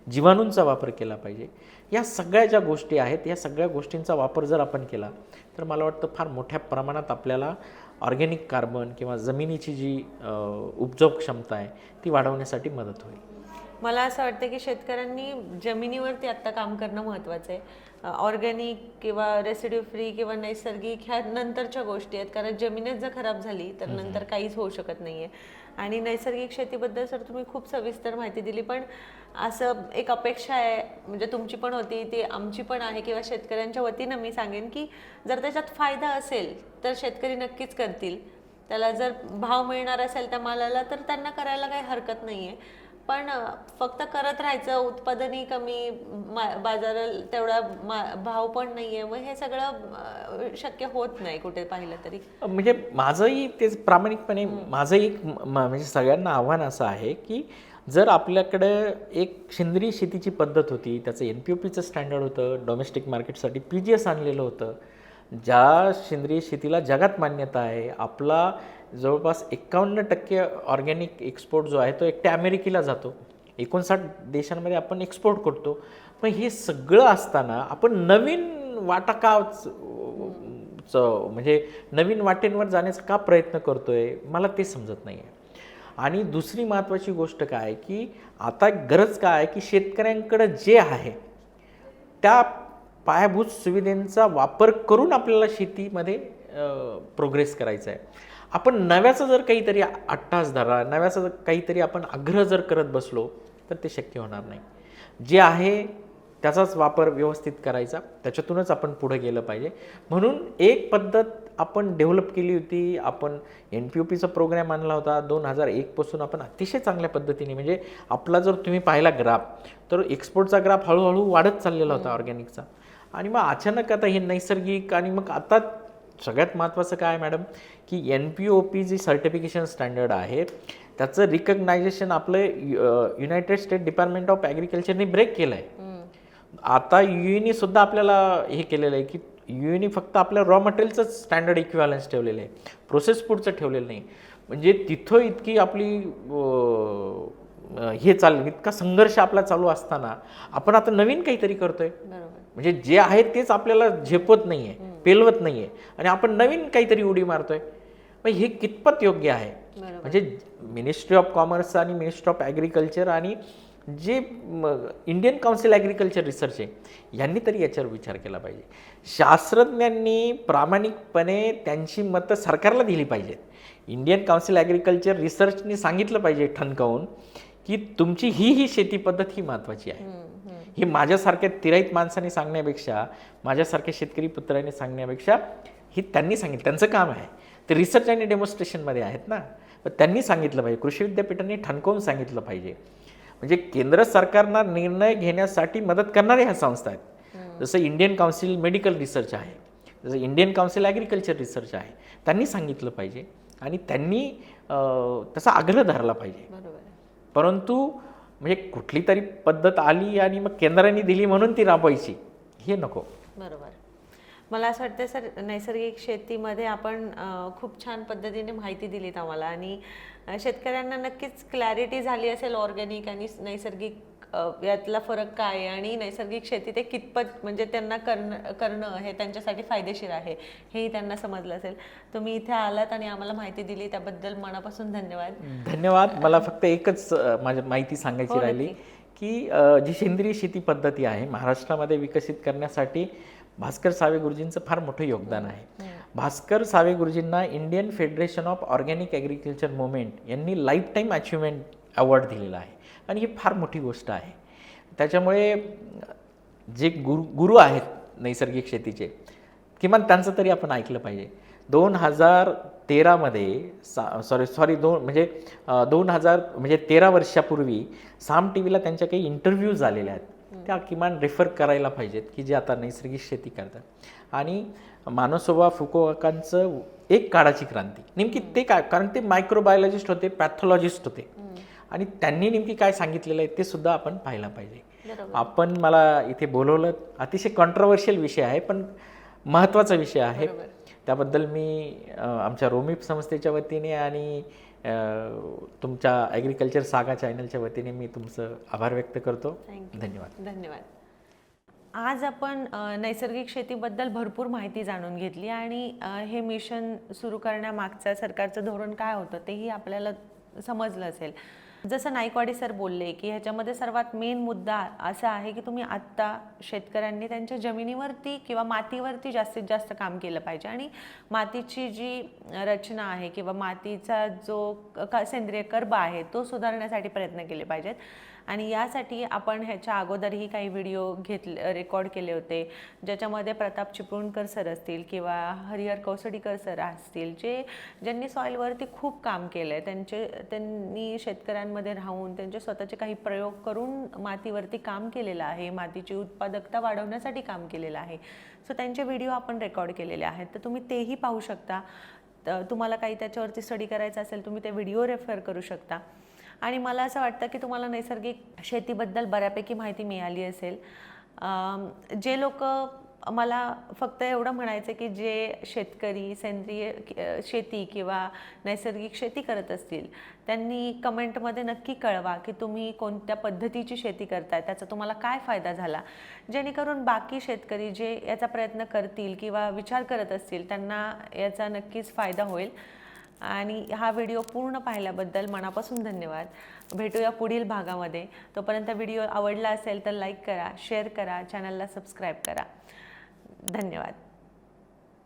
जीवाणूंचा वापर केला पाहिजे. या सगळ्या ज्या गोष्टी आहेत या सगळ्या गोष्टींचा वापर जर आपण केला तर मला वाटतं फार मोठ्या प्रमाणात आपल्याला ऑर्गॅनिक कार्बन किंवा जमिनीची जी उपजाऊ क्षमता आहे ती वाढवण्यासाठी मदत होईल. मला असं वाटतं की शेतकऱ्यांनी जमिनीवरती आत्ता काम करणं महत्त्वाचं आहे. ऑर्गॅनिक किंवा रेसिड्यू फ्री किंवा नैसर्गिक ह्या नंतरच्या गोष्टी आहेत, कारण जमीनच जर खराब झाली तर नंतर काहीच होऊ शकत नाही आहे. आणि नैसर्गिक शेतीबद्दल सर तुम्ही खूप सविस्तर माहिती दिली, पण असं एक अपेक्षा आहे, म्हणजे तुमची पण होती ती आमची पण आहे, किंवा शेतकऱ्यांच्या वतीनं मी सांगेन की जर त्याच्यात फायदा असेल तर शेतकरी नक्कीच करतील. त्याला जर भाव मिळणार असेल त्या मालाला तर त्यांना करायला काही हरकत नाही आहे. पण फक्त करत राहायचं, उत्पादनही कमी, बाजारात तेवढा भाव पण नाही आहे, मग हे सगळं शक्य होत नाही कुठे पाहिलं तरी. म्हणजे माझंही तेच प्रामाणिकपणे माझं एक म्हणजे सगळ्यांना आव्हान असं आहे की जर आपल्याकडं एक सेंद्रिय शेतीची पद्धत होती, त्याचं NPOPचं स्टँडर्ड होतं, डोमेस्टिक मार्केटसाठी PGS आणलेलं होतं, ज्या सेंद्रिय शेतीला जगात मान्यता आहे, आपला जवळपास 51% ऑर्गॅनिक एक्सपोर्ट जो आहे तो एकट्या अमेरिकेला जातो, 59 देशांमध्ये आपण एक्सपोर्ट करतो. पण हे सगळं असताना आपण नवीन वाटा का म्हणजे नवीन वाटेंवर जाण्याचा का प्रयत्न करतोय मला ते समजत नाही आहे. आणि दुसरी महत्त्वाची गोष्ट काय आहे की आता गरज काय आहे की शेतकऱ्यांकडं जे आहे त्या पायाभूत सुविधांचा वापर करून आपल्याला शेतीमध्ये प्रोग्रेस करायचा आहे. आपण नव्याचं जर काहीतरी अट्टास धरा, नव्याचं काहीतरी आपण आग्रह जर करत बसलो तर ते शक्य होणार नाही. जे आहे त्याचाच वापर व्यवस्थित करायचा, त्याच्यातूनच आपण पुढे गेलं पाहिजे. म्हणून एक पद्धत आपण डेव्हलप केली होती, आपण NPOPचा प्रोग्राम आणला होता 2001 पासून. आपण अतिशय चांगल्या पद्धतीने, म्हणजे आपला जर तुम्ही पाहिला ग्राफ तर एक्सपोर्टचा ग्राफ हळूहळू वाढत चाललेला होता ऑर्गॅनिकचा. आणि मग अचानक आता हे नैसर्गिक, आणि मग आता सगळ्यात महत्त्वाचं काय मॅडम की NPOP जी सर्टिफिकेशन स्टँडर्ड आहे त्याचं रिकग्नायझेशन आपलं युनायटेड स्टेट डिपार्टमेंट ऑफ ॲग्रिकल्चरने ब्रेक केलं आहे. आता UAE सुद्धा आपल्याला हे केलेलं आहे की UAE फक्त आपल्या रॉ मटेरियलचं स्टँडर्ड इक्विव्हॅलन्स ठेवलेलं आहे, प्रोसेस फूडचं ठेवलेलं नाही. म्हणजे तिथं इतकी आपली हे चाललं, इतका संघर्ष आपला चालू असताना आपण आता नवीन काहीतरी करतोय. म्हणजे जे आहे तेच आपल्याला झेपत नाही आहे, पेलवत नाही आहे, आणि आपण नवीन काहीतरी उडी मारतोय. मग हे कितपत योग्य आहे? म्हणजे मिनिस्ट्री ऑफ कॉमर्स आणि मिनिस्ट्री ऑफ ॲग्रिकल्चर आणि जे इंडियन काउन्सिल ॲग्रिकल्चर रिसर्च आहे यांनी तरी याच्यावर विचार केला पाहिजे. शास्त्रज्ञांनी प्रामाणिकपणे त्यांची मतं सरकारला दिली पाहिजेत. इंडियन काउन्सिल ॲग्रिकल्चर रिसर्चनी सांगितलं पाहिजे ठणकावून की तुमची ही शेती पद्धत ही महत्त्वाची आहे. ही माझ्यासारख्या तिराईत माणसांनी सांगण्यापेक्षा, माझ्यासारख्या शेतकरी पुत्रांनी सांगण्यापेक्षा ही त्यांनी सांगितलं, त्यांचं काम आहे ते रिसर्च आणि डेमॉन्स्ट्रेशनमध्ये आहेत ना. पण त्यांनी सांगितलं पाहिजे, कृषी विद्यापीठांनी ठणकावून सांगितलं पाहिजे. म्हणजे केंद्र सरकारना निर्णय घेण्यासाठी मदत करणाऱ्या ह्या संस्था आहेत. जसं इंडियन काउन्सिल मेडिकल रिसर्च आहे, जसं इंडियन काउन्सिल ॲग्रिकल्चर रिसर्च आहे, त्यांनी सांगितलं पाहिजे आणि त्यांनी त्याचा आग्रह धरला पाहिजे. परंतु म्हणजे कुठली तरी पद्धत आली आणि मग केंद्राने दिली म्हणून ती राबवायची, हे नको. बरोबर. मला असं वाटतं सर, नैसर्गिक शेतीमध्ये आपण खूप छान पद्धतीने माहिती दिलीत आम्हाला, आणि शेतकऱ्यांना नक्कीच क्लॅरिटी झाली असेल ऑर्गॅनिक आणि नैसर्गिक यातला फरक काय आहे, आणि नैसर्गिक शेती ते कितपत म्हणजे त्यांना करणं हे त्यांच्यासाठी फायदेशीर आहे हेही त्यांना समजलं असेल. तुम्ही इथे आलात आणि आम्हाला माहिती दिली त्याबद्दल मनापासून धन्यवाद. धन्यवाद. मला फक्त एकच माझी माहिती सांगायची राहिली की जी सेंद्रिय शेती पद्धती आहे महाराष्ट्रामध्ये विकसित करण्यासाठी भास्कर सावे गुरुजींचं फार मोठं योगदान आहे. भास्कर सावे गुरुजींना Indian federation of organic agriculture movement यांनी लाईफ टाईम अचिव्हमेंट अवॉर्ड दिलेला आहे, आणि ही फार मोठी गोष्ट आहे. त्याच्यामुळे जे गुरु आहेत नैसर्गिक शेतीचे, किमान त्यांचं तरी आपण ऐकलं पाहिजे. 2013मध्ये म्हणजे 13 वर्षापूर्वी साम TVला त्यांच्या काही इंटरव्ह्यूज झालेल्या आहेत, त्या किमान रेफर करायला पाहिजेत की जे आता नैसर्गिक शेती करतात. आणि मानसोबा फुकुओकांचं एक काळाची क्रांती, नेमकी ते काय, कारण ते मायक्रोबायोलॉजिस्ट होते, पॅथॉलॉजिस्ट होते, आणि त्यांनी नेमकी काय सांगितलेलं आहे ते सुद्धा आपण पाहायला पाहिजे. आपण मला इथे बोलवलं, अतिशय कॉन्ट्रोवर्शियल विषय आहे, पण महत्त्वाचा विषय आहे. बरोबर. त्याबद्दल मी आमच्या रोमिप संस्थेच्या वतीने आणि तुमच्या ॲग्रिकल्चर सागा चॅनलच्या वतीने मी तुमचं आभार व्यक्त करतो. धन्यवाद. धन्यवाद. आज आपण नैसर्गिक शेतीबद्दल भरपूर माहिती जाणून घेतली आणि हे मिशन सुरू करण्यामागचं सरकारचं धोरण काय होतं तेही आपल्याला समजलं असेल. जसं नाईकवाडी सर बोलले की ह्याच्यामध्ये सर्वात मेन मुद्दा असा आहे की तुम्ही आत्ता शेतकऱ्यांनी त्यांच्या जमिनीवरती किंवा मातीवरती जास्तीत जास्त काम केलं पाहिजे आणि मातीची जी रचना आहे किंवा मातीचा जो सेंद्रिय कर्ब आहे तो सुधारण्यासाठी प्रयत्न केले पाहिजेत. आणि यासाठी आपण ह्याच्या अगोदरही काही व्हिडिओ रेकॉर्ड केले होते, ज्याच्यामध्ये प्रताप चिपळूणकर सर असतील किंवा हरिहर कौसडीकर सर असतील, ज्यांनी सॉईलवरती खूप काम केलं आहे. त्यांनी शेतकऱ्यांमध्ये राहून त्यांचे स्वतःचे काही प्रयोग करून मातीवरती काम केलेलं आहे, मातीची उत्पादकता वाढवण्यासाठी काम केलेलं आहे. सो त्यांचे व्हिडिओ आपण रेकॉर्ड केलेले आहेत, तर तुम्ही तेही पाहू शकता. तुम्हाला काही त्याच्यावरती स्टडी करायचं असेल तुम्ही ते व्हिडिओ रेफर करू शकता. आणि मला असं वाटतं की तुम्हाला नैसर्गिक शेतीबद्दल बऱ्यापैकी माहिती मिळाली असेल. जे लोक मला फक्त एवढं म्हणायचं की जे शेतकरी सेंद्रिय शेती किंवा नैसर्गिक शेती करत असतील त्यांनी कमेंटमध्ये नक्की कळवा की तुम्ही कोणत्या पद्धतीची शेती करताय, त्याचा तुम्हाला काय फायदा झाला, जेणेकरून बाकी शेतकरी जे याचा प्रयत्न करतील किंवा विचार करत असतील त्यांना याचा नक्कीच फायदा होईल. आणि हा व्हिडिओ पूर्ण पाहिल्याबद्दल मनापासून धन्यवाद. भेटूया पुढील भागामध्ये. तोपर्यंत व्हिडिओ आवडला असेल तर लाईक करा, शेअर करा, चॅनलला सबस्क्राईब करा. धन्यवाद.